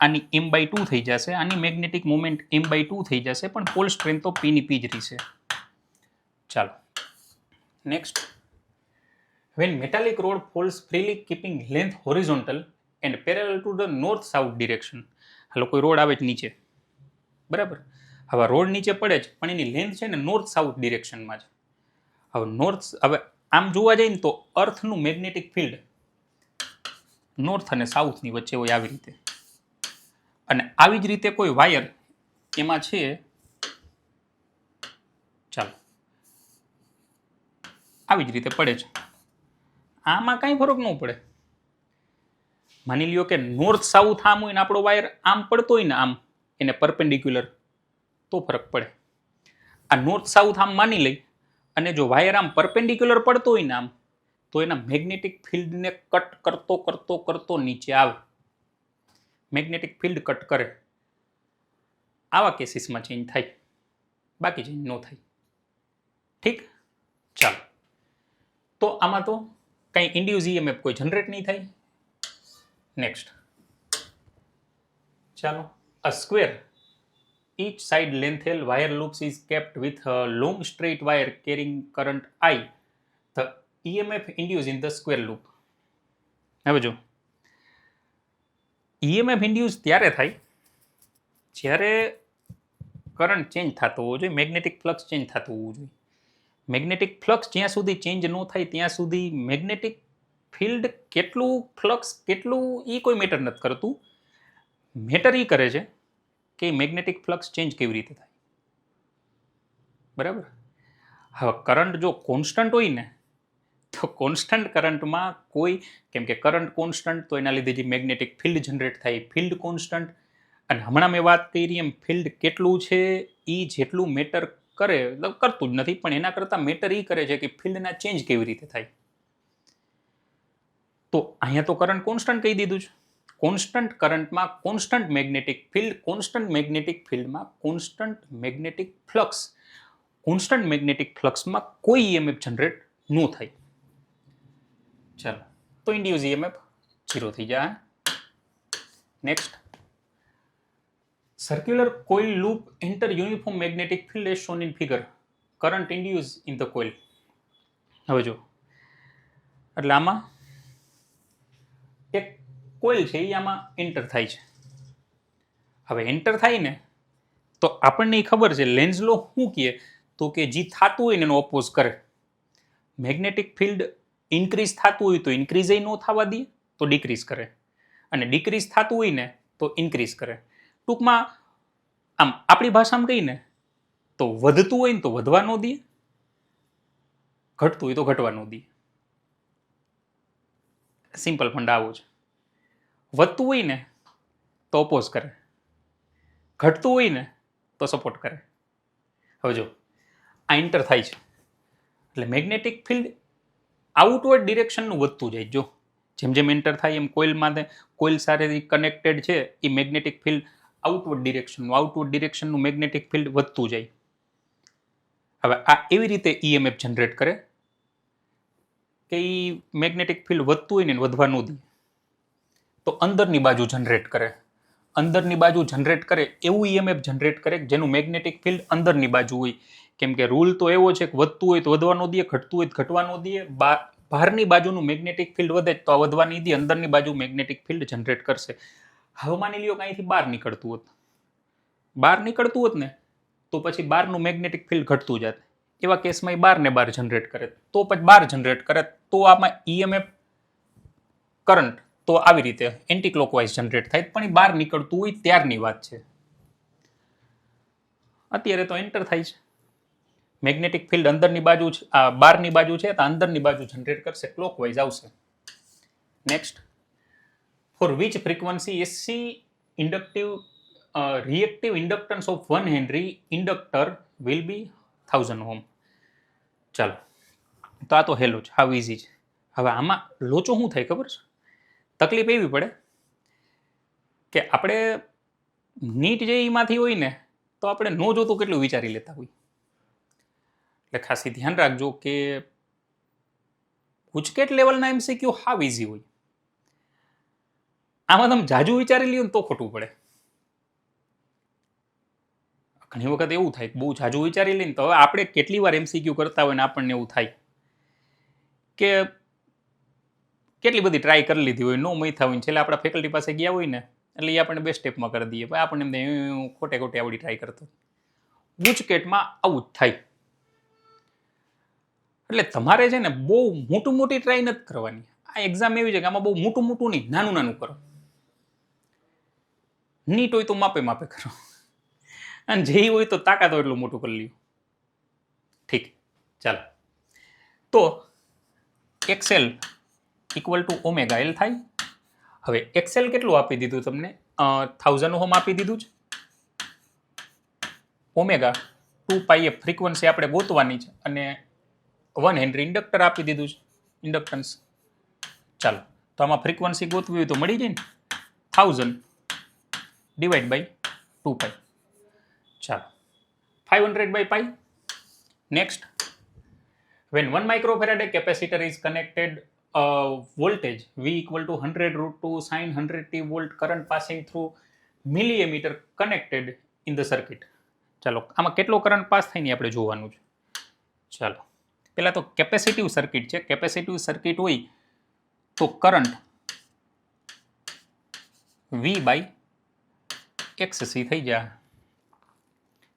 આની એમ બાય 2 થઈ જશે, આની મેગ્નેટિક મોમેન્ટ એમ બાય 2 થઈ જશે, પણ પોલ સ્ટ્રેન્થ તો પીની પી જ રહેશે. ચાલો, next. When metallic rod falls freely keeping length horizontal and parallel to the north south direction. હાલો, કોઈ રોડ આવે છે નીચે, બરાબર. હવે રોડ નીચે પડે છે પણ એની લેન્થ છે ને નોર્થ સાઉથ ડિરેક્શનમાં છે. હવે આમ જોવા જઈએ ને તો અર્થનું મેગ્નેટિક ફિલ્ડ નોર્થ અને સાઉથની વચ્ચે હોય આવી રીતે, અને આવી જ રીતે કોઈ વાયર એમાં છે. ચાલો, આવી જ રીતે પડે છે. આમાં કઈ ફરક ન પડે. માની લ્યો કે નોર્થ સાઉથ આમ હોય ને આપણો વાયર આમ પડતો હોય ને આમ એને પરપેન્ડિક્યુલર, તો ફરક પડે. આ નોર્થ સાઉથ આમ માની લઈ અને જો વાયર આમ પરપેન્ડિક્યુલર પડતો હોય ને આમ, તો એના મેગ્નેટિક ફિલ્ડને કટ કરતો કરતો કરતો નીચે આવે. મેગ્નેટિક ફિલ્ડ કટ કરે. આવા કેસીસમાં ચેન્જ થાય, બાકી ચેન્જ ન થાય. ઠીક. ચાલો, તો આમાં તો કઈ ઇન્ડ્યુસ ઈએમએફ કોઈ જનરેટ નહીં થાય. નેક્સ્ટ. ચાલો, અ square each side length L wire loops is kept with a long straight wire carrying current I. The EMF induced in the square loop. હવે જો, EMF induced ત્યારે થાય જ્યારે કરંટ ચેન્જ થતો હોવો જોઈએ, મેગ્નેટિક ફ્લક્સ ચેન્જ થતું હોવું જોઈએ. મેગ્નેટિક ફ્લક્સ જ્યાં સુધી ચેન્જ ન થાય ત્યાં સુધી મેગ્નેટિક ફિલ્ડ કેટલું, ફ્લક્સ કેટલું, એ કોઈ મેટર નથી કરતું. મેટર એ કરે છે કે મેગ્નેટિક ફ્લક્સ ચેન્જ કેવી રીતે થાય. બરાબર. હવે કરંટ જો કોન્સ્ટન્ટ હોય ને તો કોન્સ્ટન્ટ કરંટમાં કોઈ, કેમ કે કરંટ કોન્સ્ટન્ટ તો એના લીધે જે મેગ્નેટિક ફિલ્ડ જનરેટ થાય ફિલ્ડ કોન્સ્ટન્ટ. અને હમણાં મેં વાત કરી એમ ફિલ્ડ કેટલું છે એ જેટલું મેટર કરે, મતલબ કરતું જ નથી, પણ એના કરતાં મેટર એ કરે છે કે ફિલ્ડના ચેન્જ કેવી રીતે થાય. તો અહીંયા તો કરંટ કોન્સ્ટન્ટ કહી દીધું છે. કોન્સ્ટન્ટ કરંટમાં constant magnetic field, constant magnetic ફિલ્ડમાં constant magnetic flux, constant magnetic ફ્લક્સમાં કોઈ ઈએમએફ જનરેટ ન થાય. ચાલો, તો ઇન્ડ્યુસ ઈએમએફ 0 થઈ જાય. Next. Circular coil loop enter uniform magnetic field as shown in figure. Current induced in the coil. હવે જો, એટલે આમાં એક કોઇલ છે એ આમાં એન્ટર થાય છે. હવે એન્ટર થાય ને તો આપણને ખબર છે લેન્ઝ લો શું કહે તો કે જે થતું હોય ને એનો ઓપોઝ કરે. મેગ્નેટિક ફિલ્ડ ઇન્ક્રીઝ થતું હોય તો ઇન્ક્રીઝ ન થવા દે તો ડિક્રીઝ કરે, અને ડિક્રીઝ થતું હોય ને તો ઇન્ક્રીઝ કરે. ટૂંકમાં આમ આપણી ભાષામાં કહીને તો વધતું હોય ને તો વધવા ન દે, ઘટતું હોય તો ઘટવા ન દે. સિમ્પલ ફંડ આવો છે. વધતું હોય ને તો ઓપોઝ કરે, ઘટતું હોય ને તો સપોર્ટ કરે. હવે જો આ એન્ટર થાય છે એટલે મેગ્નેટિક ફિલ્ડ આઉટવર્ડ ડિરેક્શનનું વધતું જાય. જો જેમ જેમ એન્ટર થાય એમ કોઇલ સાથે કનેક્ટેડ છે એ મેગ્નેટિક ફિલ્ડ આઉટવર્ડ ડિરેક્શનનું મેગ્નેટિક ફિલ્ડ વધતું જાય. હવે આ એવી રીતે ઈએમએફ જનરેટ કરે કે એ મેગ્નેટિક ફિલ્ડ વધતું હોય ને વધવા ન દે તો અંદરની બાજુ જનરેટ કરે. અંદરની બાજુ જનરેટ કરે એવું ઈએમએફ જનરેટ કરે જેનું મેગ્નેટિક ફિલ્ડ અંદરની બાજુ હોય. કેમ કે રૂલ તો એવો છે કે વધતું હોય તો વધવા ન દે, ઘટતું હોય તો ઘટવા ન દે. બહારની બાજુનું મેગ્નેટિક ફિલ્ડ વધે તો વધવા નહીં દે, અંદરની બાજુ મેગ્નેટિક ફિલ્ડ જનરેટ કરશે. હવે માની લ્યો કે અહીંથી બહાર નીકળતું હોત ને તો પછી બહારનું મેગ્નેટિક ફિલ્ડ ઘટતું જાત. એવા કેસમાં એ બાર જનરેટ કરે તો પછી બાર જનરેટ કરે તો આમાં ઈએમએફ કરંટ તો આવી રીતે એન્ટી ક્લોકવાઇઝ જનરેટ થાય, પણ એ બહાર નીકળતું હોય ત્યારની વાત છે. અત્યારે તો એન્ટર થાય છે. મેગ્નેટિક ફિલ્ડ અંદરની બાજુ છે, બહારની બાજુ છે તો અંદરની બાજુ જનરેટ કરશે, ક્લોકવાઇઝ આવશે. Next, for which frequency AC inductive reactive inductance of 1 henry inductor will be 1000 ohm. ચાલો, તો આ તો હેલો છે, હાવ ઇઝી છે. હવે આમાં લોચો શું થાય ખબર છે? તકલીફ એવી પડે કે આપણે નીટ જે એમાંથી હોય ને તો આપણે નો જોતું કેટલું વિચારી લેતા હોય. એટલે ખાસ ધ્યાન રાખજો કે ગુજકેટ લેવલના એમસીક્યુ હાવ ઇઝી હોય. આમાં તમે જાજુ વિચારી લ્યો ને તો ખોટું પડે. ઘણી વખત એવું થાય કે બહુ જાજુ વિચારી લઈને તો હવે આપણે કેટલી વાર એમસીક્યુ કરતા હોય ને આપણને એવું થાય કે કેટલી બધી ટ્રાય કરી લીધી હોય, નો મૈથા હોય, છેલ્લે આપણા ફેકલ્ટી પાસે ગયા હોય ને એટલે એ આપણને બે સ્ટેપમાં કરી દઈએ, આપણને એમ ખોટે આવડી ટ્રાય કરતો. ગુજકેટમાં આવું જ થાય. એટલે તમારે છે ને બહુ મોટી ટ્રાય નથી કરવાની. આ એક્ઝામ એવી છે કે આમાં બહુ મોટું નહીં, નાનું કરો. નીટ હોય તો માપે કરો, અને જે હોય તો તાકાત હોય એટલું મોટું કરી લ્યું. ઠીક, ચાલો. તો X L equal to omega L થાય. હવે એક્સેલ કેટલું આપી દીધું તમને? 1000 ઓહમ આપી દીધું છે. ઓમેગા 2πf ફ્રીક્વન્સી આપણે ગોતવાની છે અને 1 હેનરી ઇન્ડક્ટર આપી દીધું છે, ઇન્ડક્ટન્સ. ચાલો, તો આમાં ફ્રીક્વન્સી ગોતવી હોય તો મળી જાય ને, 1000 ડિવાઈડ બાય 2π. ચાલો, 500/π. Next, when 1 microfarad capacitor is connected, voltage V equal to 100√2 sin 100t volt current passing through milliammeter connected in the circuit. ચાલો, આમાં કેટલો કરંટ પાસ થાય ને આપણે જોવાનું છે. ચાલો, પહેલા તો કેપેસિટિવ સર્કિટ છે. કેપેસિટિવ સર્કિટ હોય તો કરંટ V/XC થઈ જાય.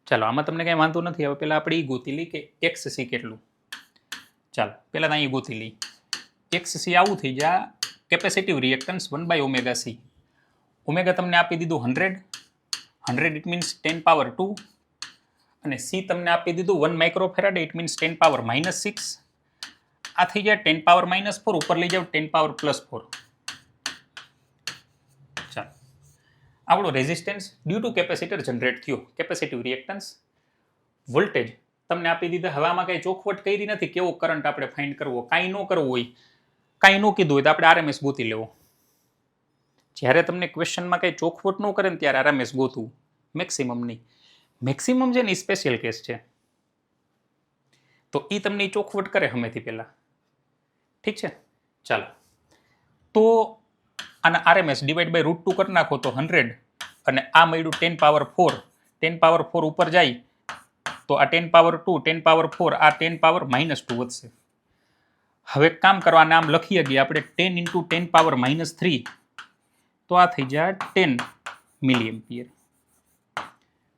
ચાલો, આમાં તમને કઈ વાંધો નથી. હવે પહેલા આપણે એ ગોતી લઈ કે XC કેટલું. ચાલો, પહેલા તો અહીં ગોતી લઈ. XC આવું થઈ જાય, કેપેસિટિવ રિએક્ટન્સ 1/ωc. ઓમેગા તમને આપી દીધું 100 ઇટ મીન્સ 10⁻², અને C તમને આપી દીધું 1 માઇક્રોફેરાડ ઇટ મીન્સ 10⁻⁻6. આ થઈ જાય 10⁻⁻4, ઉપર લઈ જાવ 10⁻+4. ચાલો, આપણો resistance due to capacitor generate થયો. કેપેસિટિવ રિએક્ટન્સ, વોલ્ટેજ તમને આપી દીધા. હવે આમાં કઈ ચોખવટ કરી નથી કેવો કરંટ આપણે ફાઇન્ડ કરવો. કાંઈ ન કરવું હોય, કાંઈ ન કીધું હોય તો આપણે આરએમએસ ગોતી લેવો. જ્યારે તમને ક્વેશ્ચનમાં કંઈ ચોખવટ ન કરે ને ત્યારે આરએમએસ ગોતવું, મેક્સિમમ નહીં. મેક્સિમમ છે ને એ સ્પેશિયલ કેસ છે, તો એ તમને ચોખવટ કરે હમેથી પહેલા. ઠીક છે, ચાલો. તો આના આરએમએસ ડિવાઈડ બાય √2 કરી નાખો તો 100, અને આ મળ્યું 10⁻4. 10⁻4 ઉપર જાય તો આ 10⁻2, 10⁻4, આ 10⁻−2 વધશે. હવે કામ કરવા નામ લખીએ ગયા આપણે 10 × 10⁻−3, તો આ થઈ જાય 10 મિલીએમ્પિયર.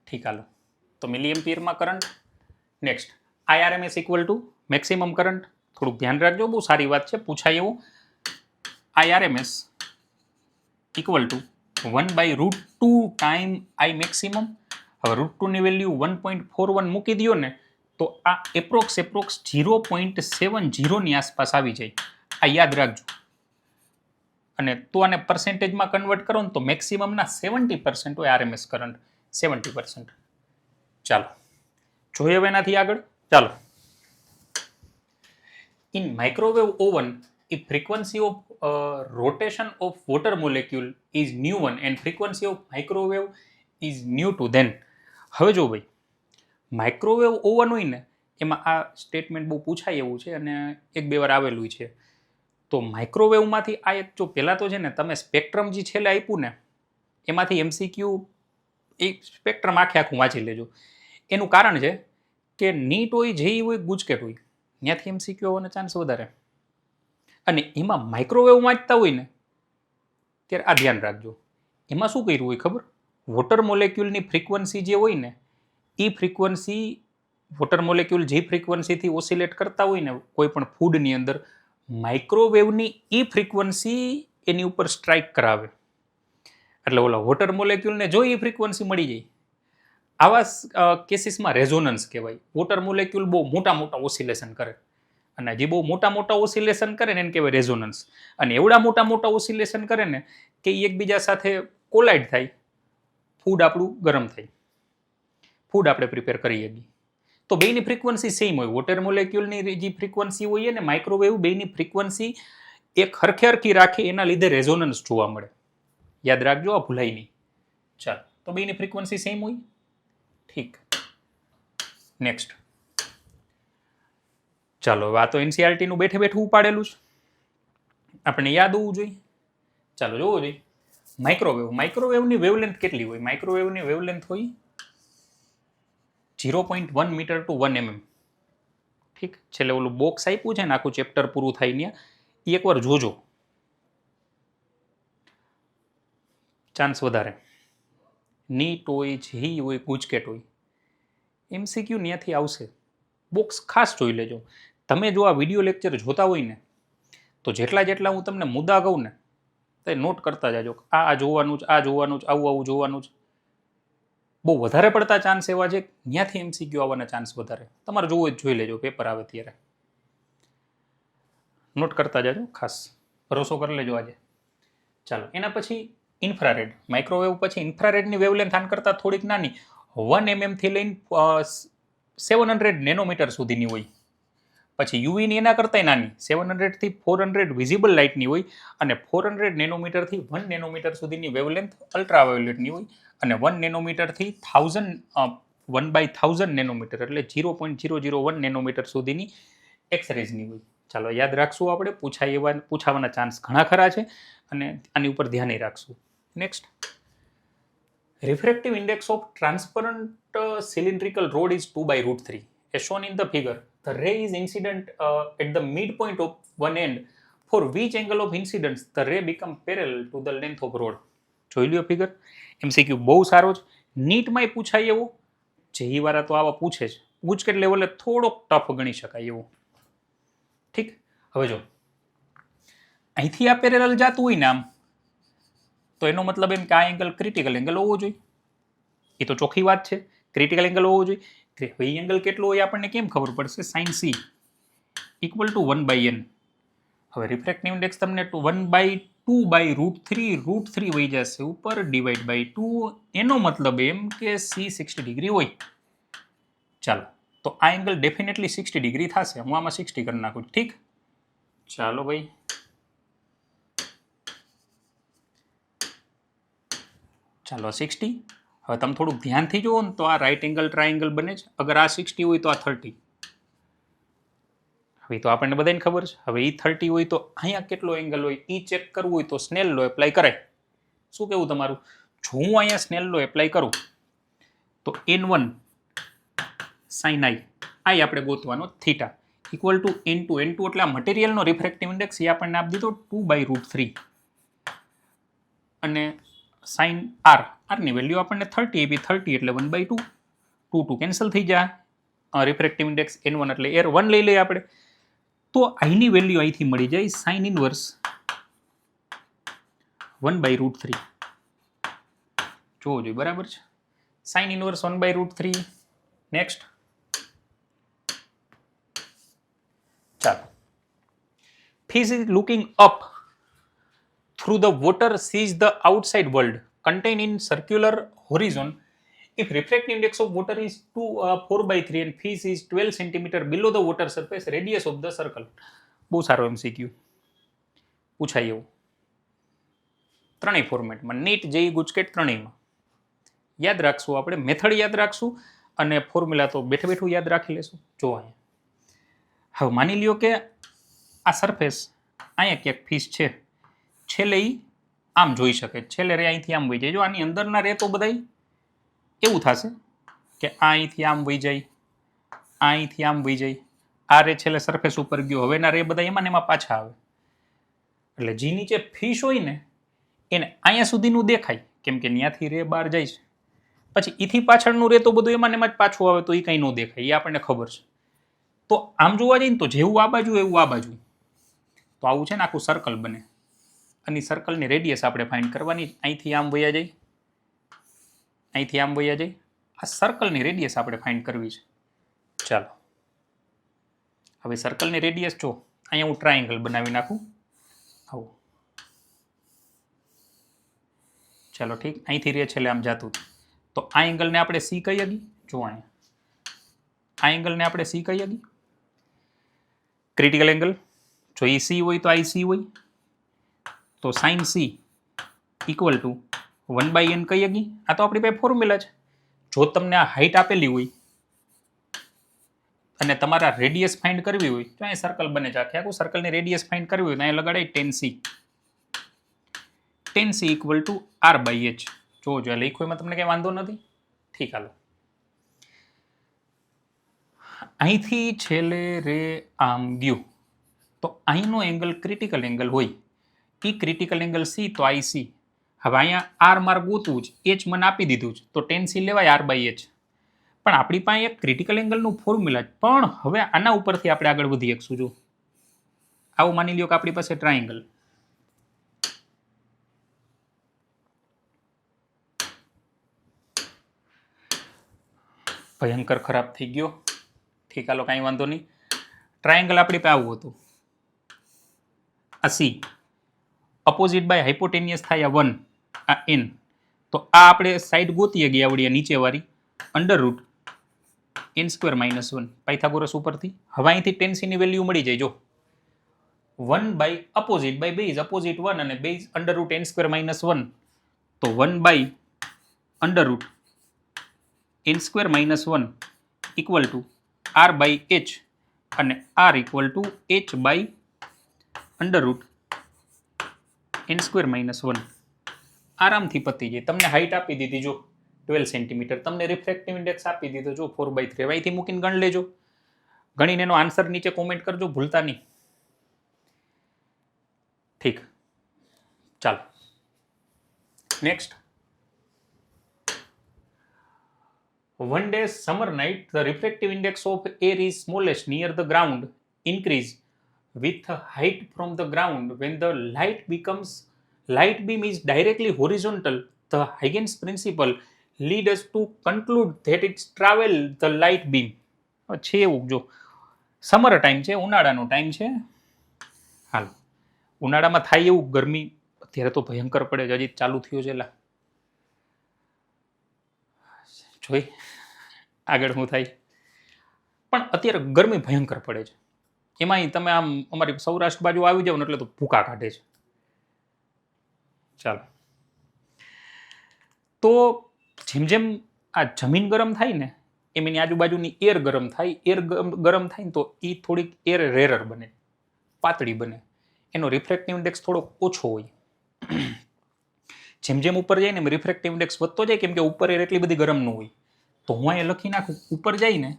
ઠીક, હાલો, તો મિલીએમ્પિયરમાં કરંટ. Next, I RMS equal to maximum current. થોડુંક ધ્યાન રાખજો, બહુ સારી વાત છે, પૂછાય એવું. I RMS equal to 1/√2 time I maximum, હવે √2 વેલ્યુ 1.41 મૂકી દો ને તો આ એપ્રોક્સ 0.70 આસપાસ આવી જાય. આ યાદ રાખજો. અને તો આને પર્સેન્ટેજમાં કન્વર્ટ કરો ને તો મેક્સિમમના 70% હોય આરએમએસ કરંટ. 70%. ચાલો જોઈએ હવે એનાથી આગળ. ચાલો. In microwave oven, if frequency of rotation of water molecule is new one and frequency of microwave is new to then. હવે જો ભાઈ માઇક્રોવેવ ઓવન હોય ને એમાં આ સ્ટેટમેન્ટ બહુ પૂછાય એવું છે અને એક બે વાર આવેલું છે. તો માઇક્રોવેવમાંથી આ એક જો પહેલાં તો છે ને તમે સ્પેક્ટ્રમ જે છેલ્લે આપ્યું ને એમાંથી MCQ એ સ્પેક્ટ્રમ આખું વાંચી લેજો. એનું કારણ છે કે નીટ હોય જેઈ હોય ગુજકેટ હોય ત્યાંથી MCQ આવવાનો ચાન્સ વધારે. અને એમાં માઇક્રોવેવ વાંચતા હોય ને ત્યારે આ ધ્યાન રાખજો. એમાં શું કર્યું હોય ખબર? વોટર મોલેક્યુલની ફ્રીક્વન્સી જે હોય ને એ ફ્રીક્વન્સી વોટર મોલેક્યુલ જે ફ્રીક્વન્સીથી ઓસિલેટ કરતા હોય ને કોઈ પણ ફૂડની અંદર માઇક્રોવેવની એ ફ્રીક્વન્સી એની ઉપર સ્ટ્રાઇક કરાવે. એટલે ઓલા વોટર મોલેક્યુલને જો એ ફ્રીક્વન્સી મળી જાય આવા કેસીસમાં રેઝોનન્સ કહેવાય. વોટર મોલેક્યુલ બહુ મોટા ઓસિલેશન કરે અને જે બહુ મોટા ઓસિલેશન કરે ને એને કહેવાય રેઝોનન્સ. અને એવડા મોટા ઓસિલેશન કરે ને કે એકબીજા સાથે કોલાઇડ થાય, ફૂડ આપણું ગરમ થાય, ફૂડ આપણે પ્રિપેર કરીએ. તો બેની ફ્રીક્વન્સી સેમ હોય. વોટર મોલેક્યુલની જે ફ્રીક્વન્સી હોય ને માઇક્રોવેવ બેની ફ્રીક્વન્સી એક હરખી રાખે એના લીધે રેઝોનન્સ જોવા મળે. યાદ રાખજો, આ ભૂલાય નહીં. ચાલો, તો બેની ફ્રીક્વન્સી સેમ હોય. ઠીક. નેક્સ્ટ. ચાલો, આ તો એનસીઆરટીનું બેઠું ઉપાડેલું છે, આપણે યાદ હોવું જોઈએ. ચાલો જોવું જોઈએ. માઇક્રોવેવની વેવલેન્થ કેટલી હોય? માઇક્રોવેવની વેવલેન્થ હોય 0.1 મીટર ટુ 1 mm. ઠીક. છેલ્લે ઓલું બોક્સ આપ્યું છે ને આખું ચેપ્ટર પૂરું થાય ને એ એકવાર જોજો, ચાન્સ વધારે. નીટ હોય, જેઈ હોય, ગુજકેટ હોય, MCQ ત્યાંથી આવશે. બોક્સ ખાસ જોઈ લેજો. તમે જો આ વિડીયો લેક્ચર જોતા હોય ને તો જેટલા હું તમને મુદ્દા કહું ને તો નોટ કરતા જાજો. આ જોવાનું જ, આ જોવાનું જ, આવું જોવાનું જ. બહુ વધારે પડતા ચાન્સ એવા છે ત્યાંથી MCQ આવવાના ચાન્સ વધારે. તમારે જોવું જ જોઈ લેજો, પેપર આવે ત્યારે નોટ કરતા જાજો ખાસ. ભરોસો કરી લેજો આજે. ચાલો, એના પછી ઇન્ફ્રારેડ. માઇક્રોવેવ પછી ઇન્ફ્રારેડની વેવલેન્થ આન કરતાં થોડીક નાની 1 mm થી લઈને 700 નેનોમીટર સુધીની હોય. પછી યુવીની એના કરતાંય નાની 700 થી 400 વિઝિબલ લાઇટની હોય. અને 400 નેનોમીટરથી 1 નેનોમીટર સુધીની વેવલેન્થ અલ્ટ્રાવાયોલેટની હોય. અને 1 નેનોમીટરથી 1/1000 નેનોમીટર એટલે 0.001 નેનોમીટર સુધીની એક્સરેઝની હોય. ચાલો યાદ રાખશું, આપણે પૂછાવાના ચાન્સ ઘણા ખરા છે અને આની ઉપર ધ્યાન રાખશું. Next. Refractive index of transparent cylindrical rod is 2/√3. As shown in the figure, the ray is incident at the midpoint of one end. For which angle of incidence the ray become parallel to the length of rod? જોઈ લ્યો figure. MCQ બહુ સારો છે. નીટમાંય પૂછાય એવો, JE વાળા તો આવા પૂછે જ. ગુજકેટ લેવલે થોડોક ટફ ગણી શકાય એવું. ઠીક. હવે જો અહીંથી આ પેરેલલ જાતું હોય ને આમ, તો એનો મતલબ એમ કે આ એંગલ ક્રિટિકલ એંગલ હોવો જોઈએ. એ તો ચોખ્ખી વાત છે, ક્રિટિકલ એંગલ હોવો જોઈએ. એ એંગલ કેટલો હોય આપણને કેમ ખબર પડશે? sin c equal to 1/n. હવે રિફ્રેક્ટિવ ઇન્ડેક્સ તમને 1/2/√3 વહી જશે ઉપર ડિવાઈડ બાય 2. એનો મતલબ એમ કે c 60 ડિગ્રી હોય. ચાલો, તો આ એંગલ ડેફિનેટલી 60 ડિગ્રી થશે. હું આમાં 60 કરી નાખું. ઠીક. ચાલો ભાઈ, ચાલો 60. હવે તમે થોડુંક ધ્યાનથી જુઓ ને તો આ રાઇટ એંગલ ટ્રાયંગલ બને છે. અગર આ 60 હોય તો આ 30. હવે તો આપણને બધાને ખબર છે. હવે એ 30 હોય તો અહીંયા કેટલો એંગલ હોય એ ચેક કરવું હોય તો સ્નેલ લો એપ્લાય કરાય. શું કેવું તમારું? જો હું અહીંયા સ્નેલ લો એપ્લાય કરું તો n1 sin i આપણે ગોતવાનો થીટા ઇક્વલ ટુ n2 એટલે આ મટીરિયલનો રિફ્રેક્ટિવ ઇન્ડેક્સ એ આપણને આપી દીધો 2/√3. અને સાઇન આરની વેલ્યુ આપણને 30 આપી. 30 એટલે 1/2. 2 કેન્સલ થઈ જાય. રિફ્રેક્ટિવ ઇન્ડેક્સ n1 એટલે એર 1 લઈ લઈએ આપણે. તો આની વેલ્યુ અહીંથી મળી જાય સાઇન ઇનવર્સ 1/√3. જોવો જોઈએ, બરાબર છે. Sine inverse 1/√3. નેક્સ્ટ. ચાલો. Fish is looking up through the water, sees the outside world contained in circular horizon. If refractive index of water is 4/3 and fish is 12 centimeter below the water surface, radius of the circle. બહુ સારો MCQ પૂછાય એવું ત્રણેય ફોર્મેટમાં, NEET, JE, GUJCET ત્રણેયમાં. યાદ રાખશું આપણે, method યાદ રાખશું અને ફોર્મ્યુલા તો બેઠે બેઠું યાદ રાખી લેશું. જો અહીંયા હવે માની લ્યો કે આ સરફેસ અહીંયા ક્યાંક ફિશ છે, છેલ્લે ઈ આમ જોઈ શકે, છેલ્લે રે અહીંથી આમ વહી જાય. જો આની અંદરના રે તો બધા એવું થશે કે આ અહીંથી આમ વહી જાય, આ અહીંથી આમ વહી જાય, આ રે છેલ્લે સરફેસ ઉપર ગયો, હવેના રે બધા એમાં ને એમાં પાછા આવે. એટલે જી નીચે ફિશ હોય ને એને અહીંયા સુધીનું દેખાય, કેમ કે ત્યાંથી રે બહાર જાય છે. પછી ઈથી પાછળનું રે તો બધું એમાં ને એમાં જ પાછું આવે, તો એ કંઈ ન દેખાય, એ આપણને ખબર છે. તો આમ જોવા જઈએ ને તો જેવું આ બાજુ એવું આ બાજુ, તો આવું છે ને આખું સર્કલ બને. અને સર્કલની રેડિયસ આપણે ફાઇન્ડ કરવાની. અહીંથી આમ વયા જાય, અહીંથી આમ વયા જાય, આ સર્કલની રેડિયસ આપણે ફાઇન્ડ કરવી છે. ચાલો હવે સર્કલની રેડિયસ જો અહીંયા હું ટ્રાયેંગલ બનાવી નાખું આવું. ચાલો ઠીક, અહીંથી રે છેલ્લે આમ જાતું, તો આ એંગલને આપણે સી કહી હગી. જો અહીંયા આ એંગલને આપણે સી કહી હગી. ક્રિટિકલ એંગલ જો એ સી હોય તો આ સી હોય, તો sign C equal to 1/n કહી હગી. આ તો આપણી પાસે ફોર્મ્યુલા છે. જો તમને આ હાઇટ આપેલી હોય અને તમારા રેડિયસ ફાઇન્ડ કરવી હોય તો અહીંયા સર્કલ બને છે, આખું સર્કલની રેડિયસ ફાઇન્ડ કરવી હોય તો અહીંયા લગાડાય 10c. 10c equal to r/h. જો લખ્યું એમાં તમને કંઈ વાંધો નથી? ઠીક, હાલો. અહીંથી છેલ્લે રે આમ ગયું તો અહીંનો એંગલ ક્રિટિકલ એંગલ હોય, એ ક્રિટિકલ એંગલ સી તો આઈ સી. હવે અહીંયા આર માર ગોતવું જ, એચ મને આપી દીધું જ, તો 10c લેવાય r/h. પણ આપણી પાસે એક ક્રિટિકલ એંગલનું ફોર્મ્યુલા જ. પણ હવે આના ઉપરથી આપણે આગળ વધી શકશું. જો આવું માની લ્યો કે આપણી પાસે ટ્રાયેંગલ, ભયંકર ખરાબ થઈ ગયો. ઠીક, હાલો કાંઈ વાંધો નહીં. ટ્રાયેંગલ આપણી પાસે આવું હતું, આ સી અપોઝિટ બાય હાઇપોટેનિયસ થાય આ 1, આ n. તો આ આપણે સાઈડ ગોતીએ ગયા આવડી નીચેવાળી √n² - 1 પાયથાગોરસ ઉપરથી. હવે અહીંથી 10c ની વેલ્યુ મળી જાય. જો 1 by opposite by base, opposite 1 અને બેઝ √n² - 1, તો 1 by √n² - 1 equal to r/h અને r equal to h by √n² - 1. આરામથી પતી જાય. તમને હાઇટ આપી દીધી જો 12 સેન્ટીમીટર, તમને રિફ્રેક્ટિવ ઇન્ડેક્સ આપી દીધો જો 4/3. અહીંથી મૂકીને ગણ લેજો, ગણીને એનો આન્સર નીચે કોમેન્ટ કરજો, ભૂલતા નહીં. ઠીક, ચાલો next. One day summer night, the refractive index of air is smallest near the ground, increase with height from the ground. When the light beam is directly horizontal, the Huygens principle lead us to conclude that it's travel the light beam. છે એવું, જો summer time છે, ઉનાળાનો time છે. હાલ ઉનાળામાં થાય એવું, ગરમી અત્યારે તો ભયંકર પડે છે, હજી ચાલુ થયો છે. એલા જોઈ આગળ શું થાય, પણ અત્યારે ગરમી ભયંકર પડે છે. એમાંય તમે આમ અમારી સૌરાષ્ટ્ર બાજુ આવી જાવ ને એટલે તો ભૂકા કાઢે છે. ચાલો, તો જેમ જેમ આ જમીન ગરમ થાય ને એમ એની આજુબાજુની એર ગરમ થાય. એર ગરમ થાય ને તો એ થોડીક એર રેરર બને, પાતળી બને, એનો રિફ્રેક્ટિવ ઇન્ડેક્સ થોડોક ઓછો હોય. જેમ જેમ ઉપર જાય ને એમ રિફ્રેક્ટિવ ઇન્ડેક્સ વધતો જાય, કેમ કે ઉપર એર એટલી બધી ગરમ ન હોય. તો હું અહીંયા લખી નાખું, ઉપર જાય ને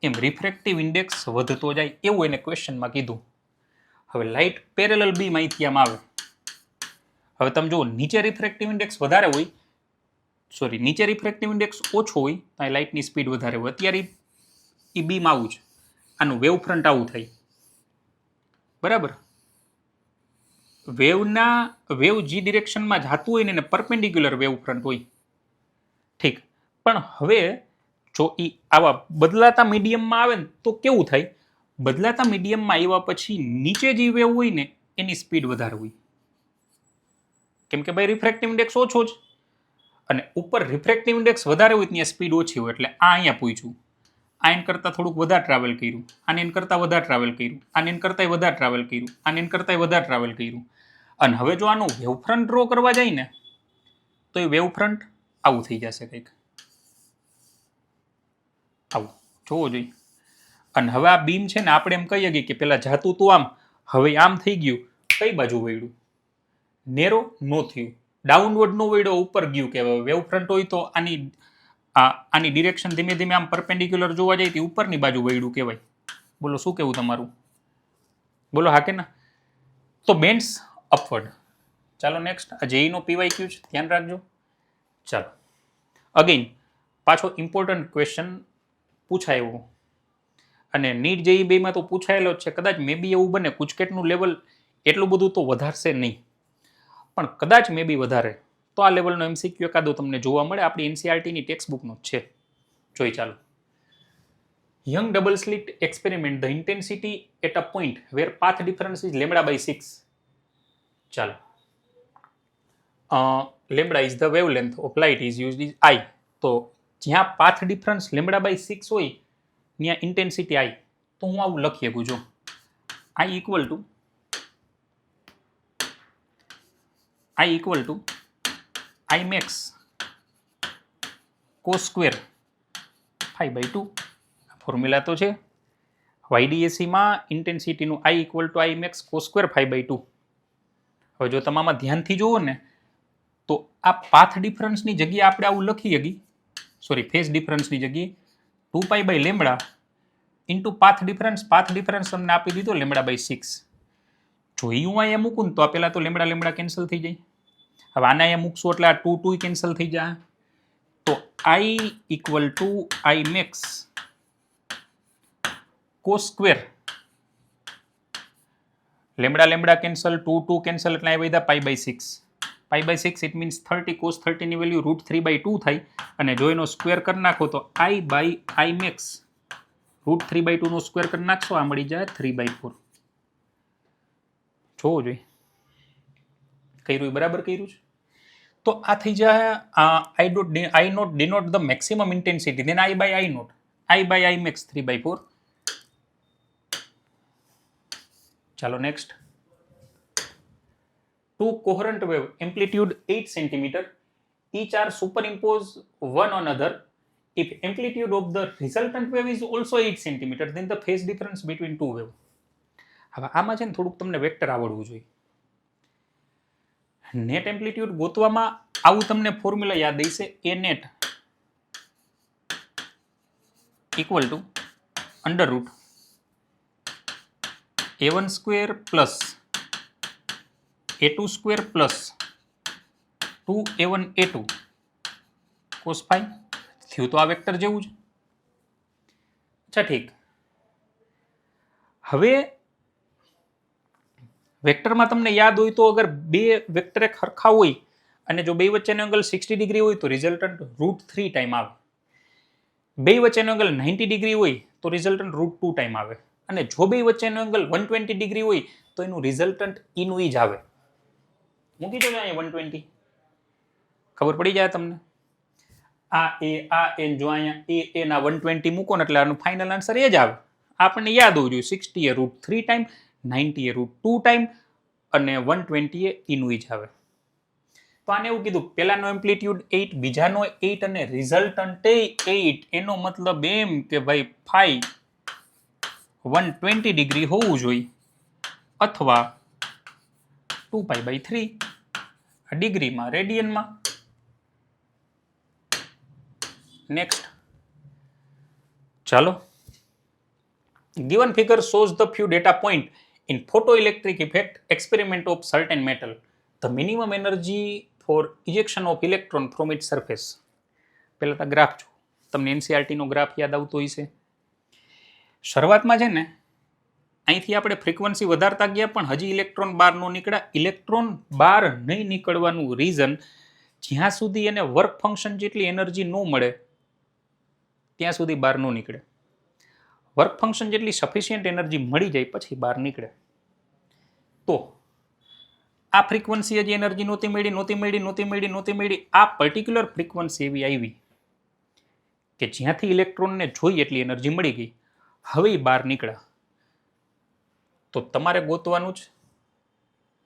એમ રિફ્રેક્ટિવ ઇન્ડેક્સ વધતો જાય, એવું એને ક્વેશ્ચનમાં કીધું. હવે લાઇટ પેરેલલ બીમ અહીંથી આમ આવે. હવે તમે જુઓ, નીચે રિફ્રેક્ટિવ ઇન્ડેક્સ વધારે હોય, નીચે રિફ્રેક્ટિવ ઇન્ડેક્સ ઓછો હોય તો અહીં લાઇટની સ્પીડ વધારે હોય. અત્યારે એ બીમ આવું છે, આનું વેવ ફ્રન્ટ આવું થાય, બરાબર. વેવ જે ડિરેક્શનમાં જતું હોય ને એને પરપેન્ડિક્યુલર વેવ ફ્રન્ટ હોય. ઠીક, પણ હવે જો એ આવા બદલાતા મીડિયમમાં આવે ને તો કેવું થાય, બદલાતા મીડિયમમાં આવ્યા પછી નીચે જે વેવ હોય ને એની સ્પીડ વધારે હોય, કેમ કે ભાઈ રિફ્રેક્ટિવ ઇન્ડેક્સ ઓછો જ, અને ઉપર રિફ્રેક્ટિવ ઇન્ડેક્સ વધારે હોય ત્યાં સ્પીડ ઓછી હોય. એટલે આ અહીંયા પૂછ્યું, આ એન કરતાં થોડુંક વધારે ટ્રાવેલ કર્યું, આને એન કરતાં વધારે ટ્રાવેલ કર્યું, આને એન કરતાં વધારે ટ્રાવેલ કર્યું, આને એન કરતાં વધારે ટ્રાવેલ કર્યું. અને હવે જો આનું વેવફ્રન્ટ ડ્રો કરવા જાય ને તો એ વેવફ્રન્ટ આવું થઈ જશે કંઈક, આવું જોવો જોઈએ. અને હવે આ બીમ છે ને આપણે એમ કહીએ કે પેલા જાતું તું આમ, હવે આમ થઈ ગયું, કઈ બાજુ વળ્યું, નેરો નો થયું, ડાઉનવર્ડ નો વળ્યો, ઉપર ગયું. કે વેવફ્રન્ટ હોય તો આની ડિરેક્શન ધીમે ધીમે આમ પરપેન્ડિક્યુલર જોવા જાય તો ઉપરની બાજુ વળ્યું કહેવાય. બોલો શું કેવું તમારું, બોલો હા કે ના? તો બેન્ડ્સ અપવર્ડ. ચાલો નેક્સ્ટ, આ જેઈ નો પીવાય ક્યુ છે, ધ્યાન રાખજો. ચાલો અગેન પાછો ઇમ્પોર્ટન્ટ ક્વેશ્ચન પૂછાય એવો, અને નીટ જેઈ બેમાં તો પૂછાયેલો જ છે. કદાચ મે બી એવું બને કુચકેટનું લેવલ એટલું બધું તો વધારશે નહીં, પણ કદાચ મે બી વધારે તો આ લેવલનો એમસીક્યુ એકાદો તમને જોવા મળે. આપણી એનસીઆરટીની ટેક્સ્ટ બુકનો જ છે. જોઈ ચાલો. Young double slit experiment, the intensity at a point where path difference is λ/6. ચાલો, lambda is the wavelength of light is used is I. તો જ્યાં પાથ ડિફરન્સ λ/6 હોય ત્યાં ઇન્ટેન્સિટી આઈ. તો હું આવું લખી શકું છું, I equal to I max cos square π/2. Formula તો છે વાયડીએસીમાં ઇન્ટેન્સિટીનું I equal to I max cos square π/2. હવે જો તમે આમાં ધ્યાનથી જુઓ ને તો આ પાથ ડિફરન્સની જગ્યાએ આપણે આવું લખી શકીએ, સોરી ફેઝ ડિફરન્સની જગ્યાએ 2π/λ ઇન્ટુ પાથ ડિફરન્સ તમને આપી દીધો λ/6. જો હું અહીંયા મૂકું ને તો આ પેલા તો લેમડા કેન્સલ થઈ જાય. હવે આના અહીંયા મૂકશું એટલે આ 2 કેન્સલ થઈ જાય. તો I equal to I max cos square lambda cancel, 2 cancel એટલે આ બધા π/6. π/6 ઇટ મીન્સ 30, cos 30 ની વેલ્યુ √3/2 થાય. અને જો એનો સ્ક્વેર કરી નાખો તો i/i મેક્સ √3/2 નો સ્ક્વેર કરી નાખશો, આ મળી જાય 3/4. જોવો જોઈએ કર્યું બરાબર કર્યું છે. તો આ થઈ જાય I naught denote the maximum intensity, then i/i naught, i/i max 3/4. ચાલો next. Two coherent wave amplitude 8 cm each are superimposed one on another. If amplitude of the resultant wave is also 8 cm, then the phase difference between two wave. હવે આમાં છે ને થોડુંક તમને vector આવડવું જોઈએ. Net amplitude ગોતવામાં આવું તમને ફોર્મ્યુલા યાદ હશે, A net equal to under root a1 square plus a2 square plus 2a1 a2 cos phi. થયું તો આ વેક્ટર જેવું છે. અચ્છા ઠીક. હવે વેક્ટરમાં તમને યાદ હોય તો અગર બે વેક્ટર એક સરખા હોય અને જો બે વચ્ચેનો એંગલ 60 ડિગ્રી હોય તો રિઝલ્ટન્ટ √3 ટાઈમ આવે. બે વચ્ચેનો એંગલ 90 ડિગ્રી હોય તો રિઝલ્ટન્ટ √2 ટાઈમ આવે. અને જો બે વચ્ચેનો એંગલ 120 ડિગ્રી હોય તો એનું રિઝલ્ટન્ટ એનું જ આવે. મૂકી દો અહીંયા 120, ખબર પડી જાય તમને. આ એ જો અહીંયા એ ના 120 મૂકો ને એટલે આનું ફાઇનલ આન્સર એ જ આવે. આપણને યાદ હોવું જોઈએ 60 એ √3 ટાઈમ, 90 એ √2 ટાઈમ અને 120 એ એનું જ આવે. તો આને એવું કીધું પેલાનો એમ્પ્લિટ્યુડ 8, બીજાનો 8 અને રિઝલ્ટન્ટ 8. એનો મતલબ એમ કે ભાઈ ફાઈ 120 ડિગ્રી હોવું જોઈએ અથવા 2π/3 ડિગ્રીમાં રેડિયનમાં. નેક્સ્ટ ચાલો. Given figure shows the few data point in photoelectric effect experiment of certain metal. The minimum energy for ejection of electron from its surface. પહેલા તો ગ્રાફ જો તમને એનસીઆરટી નો ગ્રાફ યાદ આવતો હોય છે. શરૂઆતમાં છે ને અહીંથી આપણે ફ્રીક્વન્સી વધારતા ગયા પણ હજી ઇલેક્ટ્રોન બહાર ન નીકળ્યા. ઇલેક્ટ્રોન બહાર નહીં નીકળવાનું રીઝન જ્યાં સુધી એને વર્ક ફંક્શન જેટલી એનર્જી ન મળે ત્યાં સુધી બહાર ન નીકળે. વર્ક ફંક્શન જેટલી સફિશિયન્ટ એનર્જી મળી જાય પછી બહાર નીકળે. તો આ ફ્રીક્વન્સી હજી એનર્જી નહોતી મળી. આ પર્ટિક્યુલર ફ્રીક્વન્સી એવી આવી કે જ્યાંથી ઇલેક્ટ્રોનને જોઈ એટલી એનર્જી મળી ગઈ. હવે બહાર નીકળ્યા. તો તમારે ગોતવાનું જ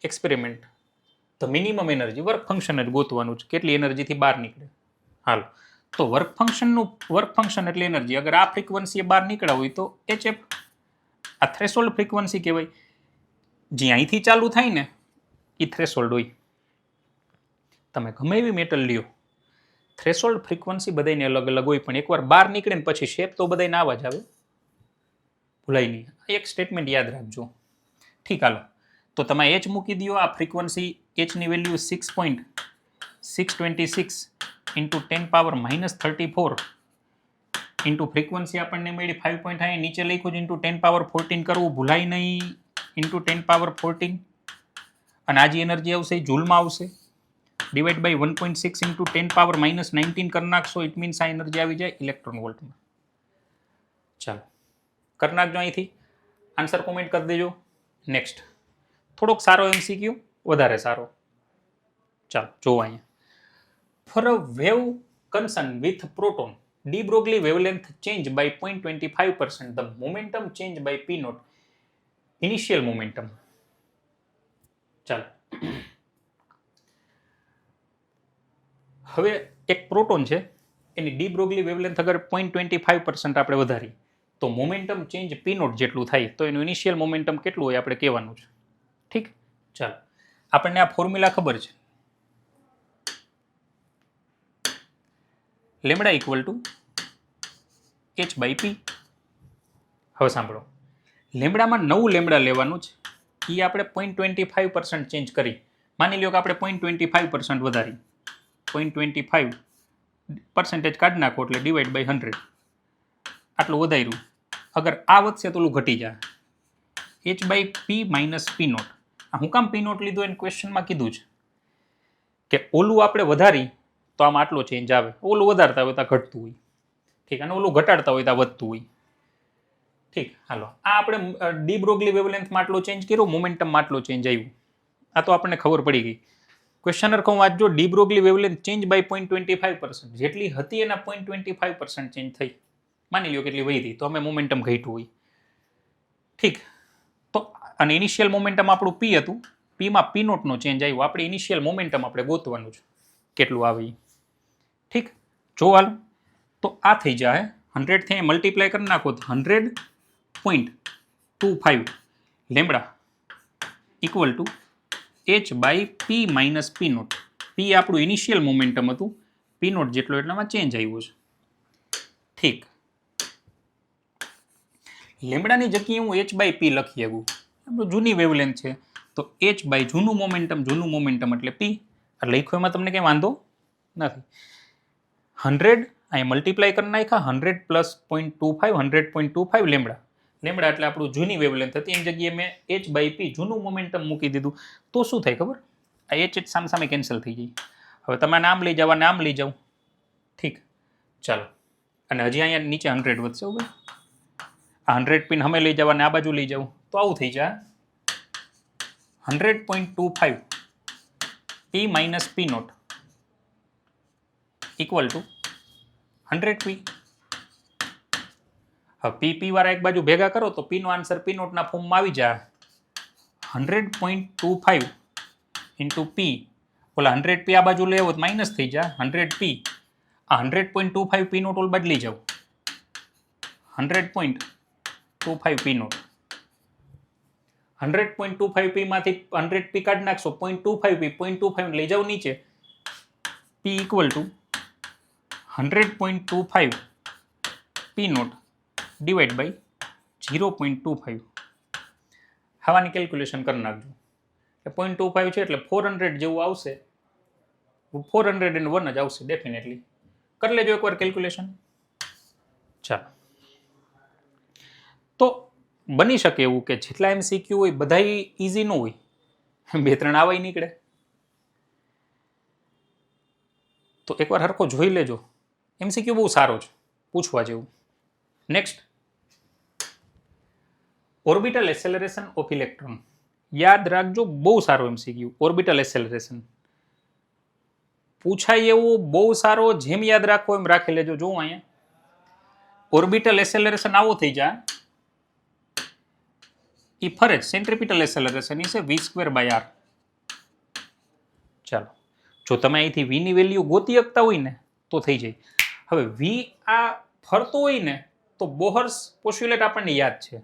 experiment the minimum energy work function જ ગોતવાનું છે કેટલી એનર્જીથી બહાર નીકળે. હાલો, તો વર્ક ફંક્શન એટલે એનર્જી. અગર આ ફ્રીક્વન્સીએ બહાર નીકળ્યા હોય તો HF, આ થ્રેશોલ્ડ ફ્રીક્વન્સી કહેવાય. જે અહીંથી ચાલુ થાય ને એ થ્રેશોલ્ડ હોય. તમે ગમે એવી મેટલ લ્યો, થ્રેશોલ્ડ ફ્રીક્વન્સી બધાની અલગ અલગ હોય, પણ એકવાર બહાર નીકળે ને પછી શેપ તો બધાને આવા જ આવે, ભૂલાય નહીં. એક સ્ટેટમેન્ટ યાદ રાખજો. ઠીક, હાલો, તો તમે H મૂકી દો. આ ફ્રીક્વન્સી Hની વેલ્યુ 6.626 ઇન્ટુ 10⁻−34 ઇન્ટુ ફ્રીક્વન્સી આપણને મળી 5.5. નીચે લખ્યું ઇન્ટુ 10⁻14 કરવું ભૂલાય નહીં. ઇન્ટુ 10⁻14 અને આ જે એનર્જી આવશે એ જૂલમાં આવશે. ડિવાઈડ બાય 1.6 ઇન્ટુ 10⁻−19 કરી નાખશો. ઇટ મીન્સ આ એનર્જી આવી જાય ઇલેક્ટ્રોન વોલ્ટમાં. ચાલો, કરી નાખજો અહીંથી. આન્સર કોમેન્ટ કરી દેજો. નેક્સ્ટ થોડોક સારો MCQ, વધારે સારો. ચાલો જોવો અહીંયા. For a wave concern with proton de Broglie wavelength change by 0.25%, the momentum change by P naught, initial momentum. ચાલો, હવે એક પ્રોટોન છે, એની ડી બ્રોગલી વેવલેન્થ અગર 0.25% આપણે વધારી તો મોમેન્ટમ ચેન્જ P naught જેટલું થાય. તો એનું ઇનિશિયલ મોમેન્ટમ કેટલું હોય આપણે કહેવાનું છે. ઠીક, ચાલો, આપણને આ ફોર્મ્યુલા ખબર છે. Lambda equal to H/P. હવે સાંભળો, લેમડામાં નવું લેમડા લેવાનું છે. એ આપણે 0.25% ચેન્જ કરી. માની લો કે આપણે 0.25% વધારી, 0.25% કાઢી નાખો એટલે ડિવાઈડ બાય 100 આટલું વધાર્યું. અગર આ વધશે તો ઓલું ઘટી જાય. H/P minus P naught. આ હું કામ P naught લીધું એને ક્વેશ્ચનમાં કીધું છે કે ઓલું આપણે વધારી તો આમાં આટલો ચેન્જ આવે, ઓલું વધારતા હોય તો ઘટતું હોય. ઠીક, અને ઓલું ઘટાડતા હોય તો વધતું હોય. ઠીક, હાલો, આ આપણે ડી બ્રોગલી વેવલેન્થમાં આટલો ચેન્જ કર્યો, મોમેન્ટમમાં આટલો ચેન્જ આવ્યું. આ તો આપણને ખબર પડી ગઈ. ક્વેશ્ચનર કહું વાંચજો. De Broglie wavelength change by 0.25%. જેટલી હતી એના 0.25% ચેન્જ થઈ. માની લો કેટલી વધી તો અમે મોમેન્ટમ ઘટ્યું હોય. ઠીક, તો અને ઇનિશિયલ મોમેન્ટમ આપણું P હતું. Pમાં P naught નો ચેન્જ આવ્યો. આપણે ઇનિશિયલ મોમેન્ટમ આપણે ગોતવાનું છે કેટલું આવે. ઠીક, જો હાલ તો આ થઈ જાય 100 થી મલ્ટીપ્લાય કરી નાખો તો 100.25 lambda equal to H/P minus P naught. P આપણું ઇનિશિયલ મોમેન્ટમ હતું, P naught જેટલો એટલામાં ચેન્જ આવ્યો છે. ઠીક, લેમડાની જગ્યાએ હું H/P લખી શકું. આપણું જૂની વેવલેન્થ છે તો H બાય જૂનું મોમેન્ટમ એટલે P. લખ્યું એમાં તમને કંઈ વાંધો નથી. 100 અહીં મલ્ટીપ્લાય કરી નાખ્યા. 100 પ્લસ 0.25 100.25 લેમડા એટલે આપણું જૂની વેવલેન્થ હતી એની જગ્યાએ મેં H/P જૂનું મોમેન્ટમ મૂકી દીધું. તો શું થાય ખબર? આ H સામે કેન્સલ થઈ જાય. હવે તમે નામ લઈ જાવ, નામ લઈ જાઓ. ઠીક, ચાલો, અને હજી અહીંયા નીચે 100 વધશે. બરાબર, આ 100 પિન અમે લઈ જવા ને આ બાજુ લઈ જાઉં તો આવું થઈ જાય 100.25 P minus P naught equal to 100P. હવે P વાળા એક બાજુ ભેગા કરો તો P નો આન્સર P naught ના ફોર્મમાં આવી જાય 100.25 ઇન્ટુ P. ઓલા 100P આ બાજુ લઈ આવો તો માઇનસ થઈ જાય 100P. આ 100.25 P naught ઓલ બાજુ લઈ જાઓ 100.25 P naught. 100.25 P માંથી 100P કાઢી નાખશો 0.25 P, 0.25 લઈ જાઓ નીચે. P equal to 100.25 P naught divide by 0.25. હવાની કેલ્ક્યુલેશન કરી નાખજો. 0.25 છે એટલે 400 જેવું આવશે. 401 જ આવશે ડેફિનેટલી. કરી લેજો એકવાર કેલ્ક્યુલેશન. ચાલો, તો બની શકે એવું કે જેટલા MCQ હોય બધા ઇઝી ન હોય, 2-3 આવાય નીકળે. તો એકવાર હરખો જોઈ લેજો. MCQ બહુ સારો છે, પૂછવા જેવું. Next, orbital acceleration of electron. યાદ રાખજો, બહુ સારો MCQ. ઓર્બિટલ એસેલરેશન પૂછાય એવો બહુ સારો, જેમ યાદ રાખો એમ રાખી લેજો. જો અહીંયા ઓર્બિટલ એસેલરેશન આવો થઈ જાય, એ ફરે સેન્ટ્રીપિટલ એસેલરેશન છે v²/r. ચાલો, જો તમે અહીંથી v ની વેલ્યુ ગોતી શકતા હોય ને તો થઈ જાય. હવે v આ ફરતો હોય ને તો બોહર્સ પોસ્ટ્યુલેટ આપણને યાદ છે,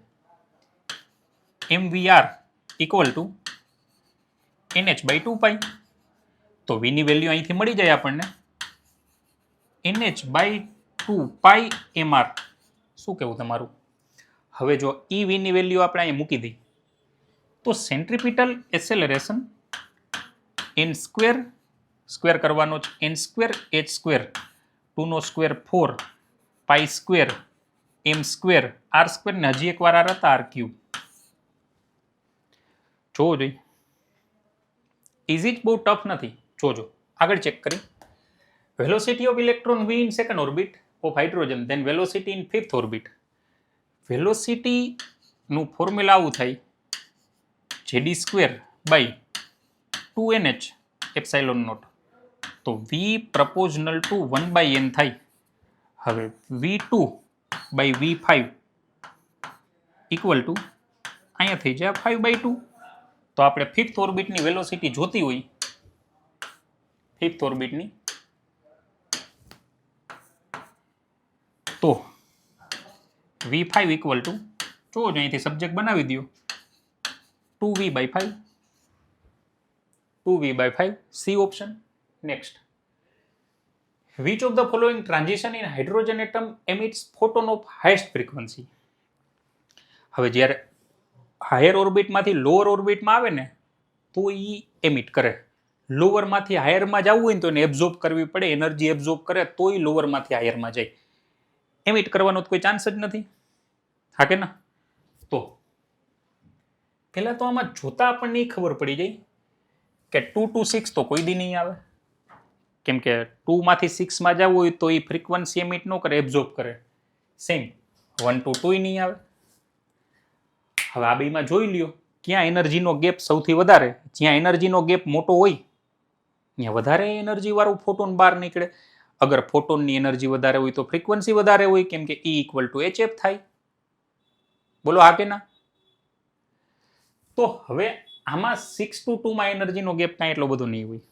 mvr ઇક્વલ ટુ nh/2π. તો v ની વેલ્યુ અહીંથી મળી જાય આપણને nh/2π mr. શું કેવું તમારું? હવે જો ઈ v ની વેલ્યુ આપણે અહીંયા મૂકી દઈએ તો સેન્ટ્રીપિટલ એસેલરેશન n² સ્ક્વેર કરવાનો છે, n² h² 2 નો સ્ક્વેર 4 π² m² r² ને હજી એકવાર r હતા r³. જોવો જોઈએ, ઇઝી જ, બહુ ટફ નથી. જોજો આગળ ચેક કરી. Velocity of electron v in second orbit of hydrogen then velocity in fifth orbit. Velocity નું ફોર્મ્યુલા આવું થાય JD²/2nh ε0. તો v પ્રપોઝનલ ટુ 1/n થાય. હવે v2/v5 ઇક્વલ ટુ અહીંયા થઈ જાય 5/2. તો આપણે ફિફ્થ ઓર્બિટની વેલોસિટી જોતી હોય, ફિફ્થ ઓર્બિટની, તો v5 ઇક્વલ ટુ, જો અહીંથી સબ્જેક્ટ બનાવી દો, 2v/5, 2v/5 C option. Next, which of the following transition in hydrogen atom emits photon of highest frequency. હવે જ્યારે હાયર ઓર્બિટમાંથી લોઅર ઓર્બિટમાં આવે ને તો એ એમિટ કરે. લોઅરમાંથી હાયરમાં જવું હોય ને તો એને એબ્ઝોર્બ કરવી પડે, એનર્જી એબ્ઝોર્બ કરે તો એ લોઅરમાંથી હાયરમાં જાય. એમિટ કરવાનો કોઈ ચાન્સ જ નથી, હા કે ના? તો પહેલા તો આમાં જોતા આપણને ખબર પડી જાય કે 2 to 6 તો કોઈ દી નહીં આવે, કેમ કે 2 માંથી 6 માં જવું હોય તો એ ફ્રીક્વન્સી એમિટ ન કરે, એબ્ઝોર્બ કરે. સેમ 1 to 2 નહીં આવે. હવે આ બેમાં જોઈ લ્યો ક્યાં એનર્જીનો ગેપ સૌથી વધારે. જ્યાં એનર્જીનો ગેપ મોટો હોય ત્યાં વધારે એનર્જી વાળું ફોટોન બહાર નીકળે. અગર ફોટોનની એનર્જી વધારે હોય તો ફ્રીક્વન્સી વધારે હોય, કેમ કે E = hf થાય. બોલો હા કે ના? તો હવે આમાં 6 to 2 માં એનર્જીનો ગેપ કાંઈ એટલો બધો નહીં હોય.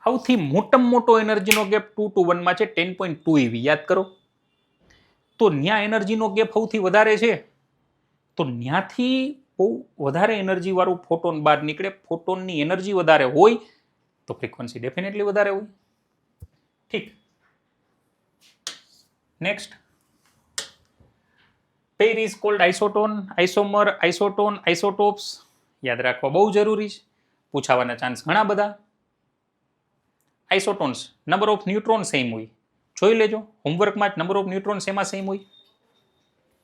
સૌથી મોટામાં મોટો એનર્જીનો ગેપ 2 to 1 માં છે 10.2 eV. યાદ કરો. તો ત્યાં એનર્જીનો ગેપ સૌથી વધારે છે, તો ત્યાંથી બહુ વધારે એનર્જી વાળું ફોટોન બહાર નીકળે. ફોટોનની એનર્જી વધારે હોય તો ફ્રીક્વન્સી ડેફિનેટલી વધારે હોય. ઠીક. Next, pair is called isotone, isomer, isotone, isotopes. યાદ રાખવા બહુ જરૂરી છે, પૂછાવાના ચાન્સ ઘણા બધા. Isotones number of neutron same હોય, જોઈ લેજો હોમવર્કમાં જ. નંબર ઓફ ન્યુટ્રોન એમાં સેમ હોય.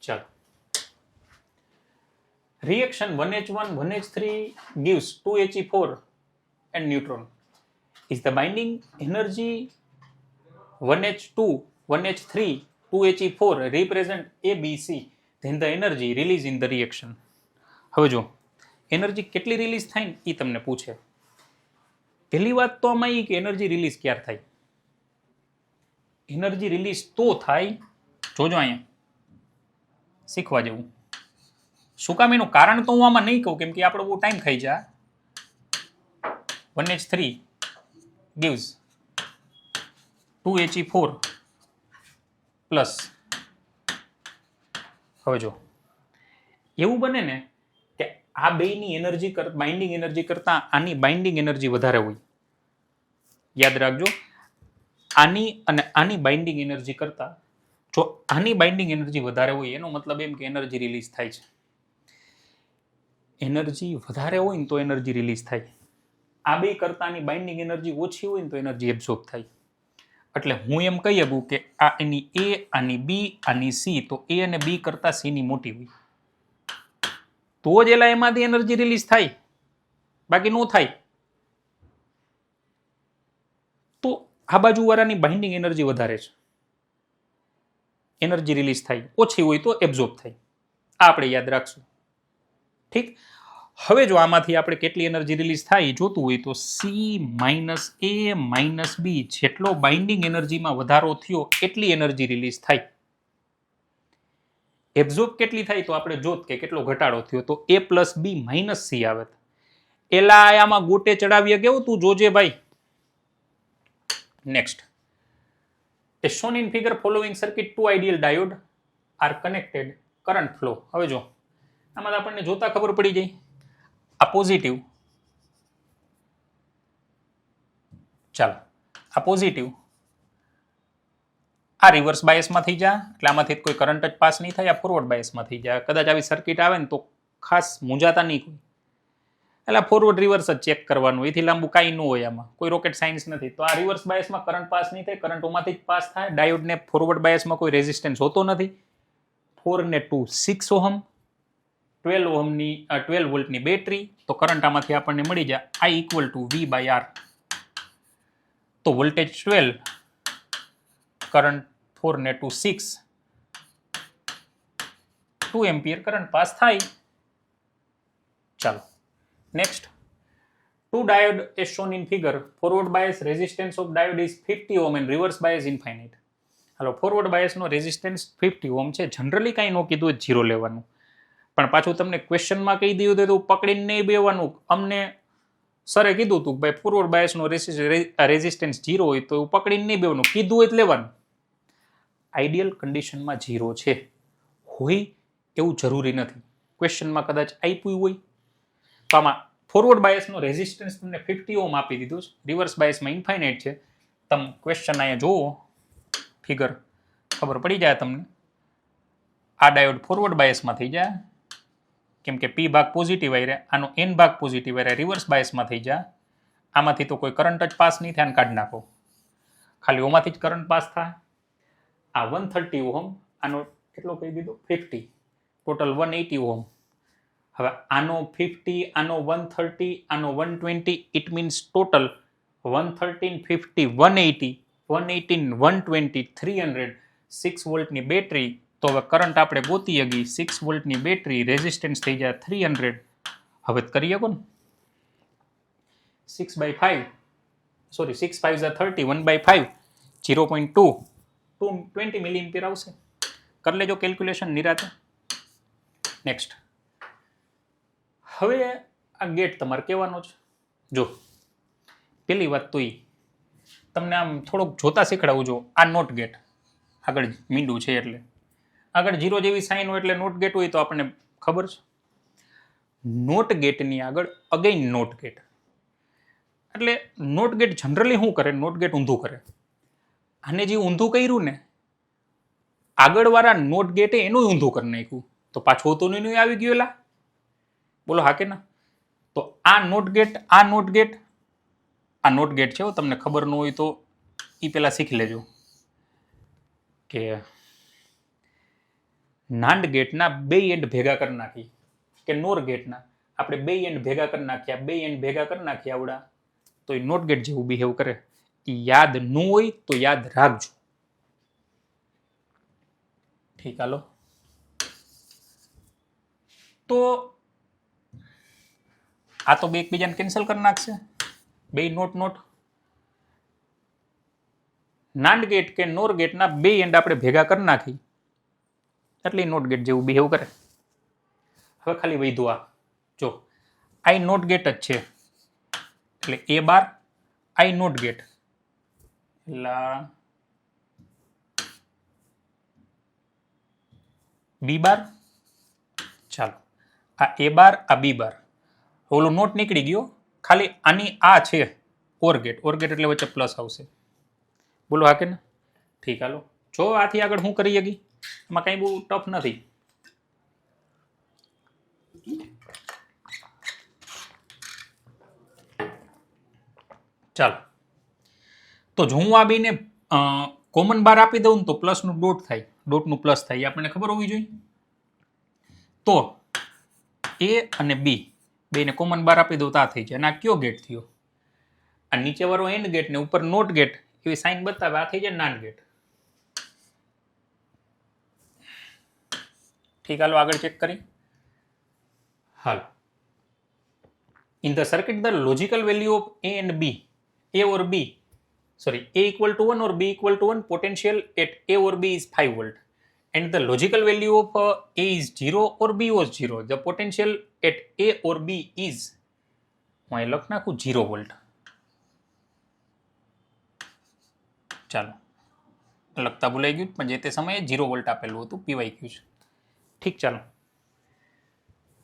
ચાલો, reaction 1H1 1H3 gives 2He4 and neutron. Is the binding energy 1H2 1H3 2He4 represent ABC, then the energy released in the reaction. હવે જો એનર્જી કેટલી રિલીઝ થાય ને એ તમને પૂછે. પહેલી વાત તો આમાં એ કે એનર્જી રિલીઝ ક્યારે થાય. એનર્જી રિલીઝ તો થાય, જોજો અહીંયા શીખવા જેવું. શું કામ એનું કારણ તો હું આમાં નહીં કહું, કેમ કે આપણો બહુ ટાઈમ ખાઈ જાય. 1H3 gives 2He4 plus. હવે જો એવું બને ને કે આ બેની એનર્જી બાઇન્ડિંગ એનર્જી કરતા આની બાઇન્ડિંગ એનર્જી વધારે હોય. યાદ રાખજો, આની અને આની બાઇન્ડિંગ એનર્જી કરતા જો આની બાઇન્ડિંગ એનર્જી વધારે હોય એનો મતલબ એમ કે એનર્જી રિલીઝ થાય છે. એનર્જી વધારે હોય ને તો એનર્જી રિલીઝ થાય. આ બે કરતાની બાઇન્ડિંગ એનર્જી ઓછી હોય ને તો એનર્જી એબ્ઝોર્બ થાય. એટલે હું એમ કહી શકું કે આ એની A, આની B, આની C, તો A અને B કરતા C ની મોટી હોય તો જ એલા એમાંથી એનર્જી રિલીઝ થાય, બાકી ન થાય. તો આ બાજુ વાળાની બાઇન્ડિંગ એનર્જી વધારે છે એનર્જી રિલીઝ થાય, ઓછી હોય તો એબ્ઝોર્બ થાય. આ આપણે યાદ રાખશું. ઠીક. હવે જો આમાંથી આપણે કેટલી એનર્જી રિલીઝ થાય જોતું હોય તો સી માઇનસ એ માઇનસ બી જેટલો બાઇન્ડિંગ એનર્જીમાં વધારો થયો એટલી એનર્જી રિલીઝ થાય. એબ્ઝોર્બ કેટલી થાય તો આપણે જોત કે કેટલો ઘટાડો થયો તો એ પ્લસ બી માઇનસ સી આવે. એલા આમાં ગોટે ચડાવીએ કેવું તું જોજે ભાઈ. Next, as shown in figure following circuit two ideal diode are connected current flow. હવે જો આમાં આપણને જોતા ખબર પડી જાય આ પોઝિટિવ, ચાલો આ પોઝિટિવ, આ રિવર્સ બાયસમાં થઈ જાય એટલે આમાંથી કોઈ કરંટ જ પાસ નહીં થાય. આ ફોરવર્ડ બાયસમાં થઈ જાય. કદાચ આવી સર્કિટ આવે ને તો ખાસ મૂંઝાતા નહીં કોઈ, એટલે ફોરવર્ડ રિવર્સ જ ચેક કરવાનું, એથી લાંબુ કાંઈ ન હોય, આમાં કોઈ રોકેટ સાયન્સ નથી. તો આ રિવર્સ બાયસમાં કરંટ પાસ નહીં થાય, કરંટ ઓમાંથી જ પાસ થાય. ડાયોડને ફોરવર્ડ બાયસમાં કોઈ રેઝિસ્ટન્સ હોતો નથી. 4 ને 2 6 ઓહમ, 12 ઓહમની 12 વોલ્ટની બેટરી, તો કરંટ આમાંથી આપણને મળી જાય I equal to V by R. તો વોલ્ટેજ 12, કરંટ 4 ને 2 6, 2 એમ્પિયર કરંટ પાસ થાય. ચાલો next, two diode as shown in figure. Forward bias resistance of diode is 50 ohm and reverse bias infinite. હાલો, ફોરવર્ડ બાયસનો રેઝિસ્ટન્સ 50 ઓહમ છે. Generally કાંઈ ન કીધું જીરો લેવાનું, પણ પાછું તમને ક્વેશ્ચનમાં કહી દીધું તો પકડીને નહીં બેવાનું. અમને સરે કીધું હતું ભાઈ ફોરવર્ડ બાયસનો રેઝિસ્ટન્સ જીરો હોય તો એવું પકડીને નહીં બેવાનું, કીધું હોય તો લેવાનું. આઈડિયલ કન્ડિશનમાં જીરો છે, હોય એવું જરૂરી નથી. ક્વેશ્ચનમાં કદાચ આપ્યું હોય તો આમાં ફોરવર્ડ બાયસનો રેઝિસ્ટન્સ તમને 50 ઓહમ આપી દીધું છે, રિવર્સ બાયસમાં ઇન્ફાઇનાઇટ છે. તમે ક્વેશ્ચન અહીંયા જુઓ, ફિગર ખબર પડી જાય તમને. આ ડાયોડ ફોરવર્ડ બાયસમાં થઈ જાય કેમ કે પી ભાગ પોઝિટિવ આવી રહ્યા, આનો એન ભાગ પોઝિટિવ આવી રહ્યા, રિવર્સ બાયસમાં થઈ જાય. આમાંથી તો કોઈ કરંટ જ પાસ નહીં થાય, કાઢી નાખો, ખાલી ઓમાંથી જ કરંટ પાસ થાય. આ 130 ઓહમ, આનો કેટલો કહી દીધો 50, ટોટલ 180 ઓહમ. હવે આનો 50, આનો 130, આનો 120, ઇટ મીન્સ ટોટલ 113, 50, 180, 118, 120, 300, 6 વોલ્ટની બેટરી. તો હવે કરંટ આપણે ગોતી ગઈ 6 વોલ્ટની બેટરી, રેઝિસ્ટન્સ થઈ જાય 300. હવે કરી શકો ને 6 by 5, sorry 6 5 30, 1 by 5 0.2, 220 milli ampere આવશે. કરી લેજો કેલ્ક્યુલેશન નિરાતે. નેક્સ્ટ, હવે આ ગેટ તમારે કહેવાનો છે. જો પેલી વાત તો તમને આમ થોડોક જોતા શીખડાવું. જો આ નોટ ગેટ આગળ મીંડું છે, એટલે આગળ 0 જેવી સાઇન હોય એટલે નોટ ગેટ હોય તો આપણને ખબર છે. નોટ ગેટની આગળ અગેઇન નોટ ગેટ, એટલે નોટ ગેટ જનરલી શું કરે, નોટ ગેટ ઊંધું કરે. આને જે ઊંધું કર્યું ને આગળવાળા નોટ ગેટે એનું ઊંધું કરી નાખ્યું, તો પાછું તો નહીં આવી ગયું. એલા બોલો હા કે ના? તો આ નોટ ગેટ, આ નોટ ગેટ, આ નોટ ગેટ છે. તમને ખબર ન હોય તો એ પેલા શીખી લેજો કે નાન્ડ ગેટના બે એન્ડ ભેગા કરી નાખી, કે નોર ગેટના આપણે બે એન્ડ ભેગા કરી નાખ્યા, બે એન્ડ ભેગા કરી નાખ્યા આવડા, તો એ નોટ ગેટ જેવું બિહેવ કરે. એ યાદ ન હોય તો યાદ રાખજો. ઠીક, હાલો. તો આ તો બે એકબીજાને કેન્સલ કરી નાખશે, બે નોટ નોટ. નાન્ડ ગેટ કે નોર ગેટના બે એન્ડ આપણે ભેગા કરી નાખી એટલે નોટ ગેટ જેવું બિહેવ કરે. હવે ખાલી વૈધું આ જો આઈ નોટ ગેટ જ છે, એટલે એ બાર આઈ નોટ ગેટ, એટલે બી બાર. ચાલો, આ એ બાર, આ બી બાર, ઓલું નોટ નીકળી ગયો. ખાલી આની આ છે ઓર ગેટ, ઓર ગેટ એટલે વચ્ચે પ્લસ આવશે. બોલો હા કે ના? ઠીક, હાલો. જો આથી આગળ હું કરી શકી, એમાં કઈ બહુ ટફ નથી. ચાલો, તો જો હું આ બેને કોમન બાર આપી દઉં ને તો પ્લસનું ડોટ થાય, ડોટનું પ્લસ થાય, એ આપણને ખબર હોવી જોઈએ. તો એ અને બી બેને કોમન બાર આપી દઉં તો આ થઈ જાય. અને આ કયો ગેટ થયો? આ નીચે વાળો એન્ડ ગેટ ને ઉપર નોટ ગેટ, એવી સાઇન બતાવે, આ થઈ જાય નાન ગેટ. ઠીક, હાલો આગળ ચેક કરી. હાલ, in the circuit the logical value of a and b, a or b, sorry, a equal to 1 or b equal to 1, potential at a or b is 5 volt, and the logical value of a is 0 or b was 0, the potential at a or b is, હું અહીં લખ નાખું 0 volt. ચાલો, લખતા ભૂલાઈ ગયું પણ જે તે સમયે 0 વોલ્ટ આપેલું હતું, પીવાઈ ગયું છે. ઠીક, ચાલો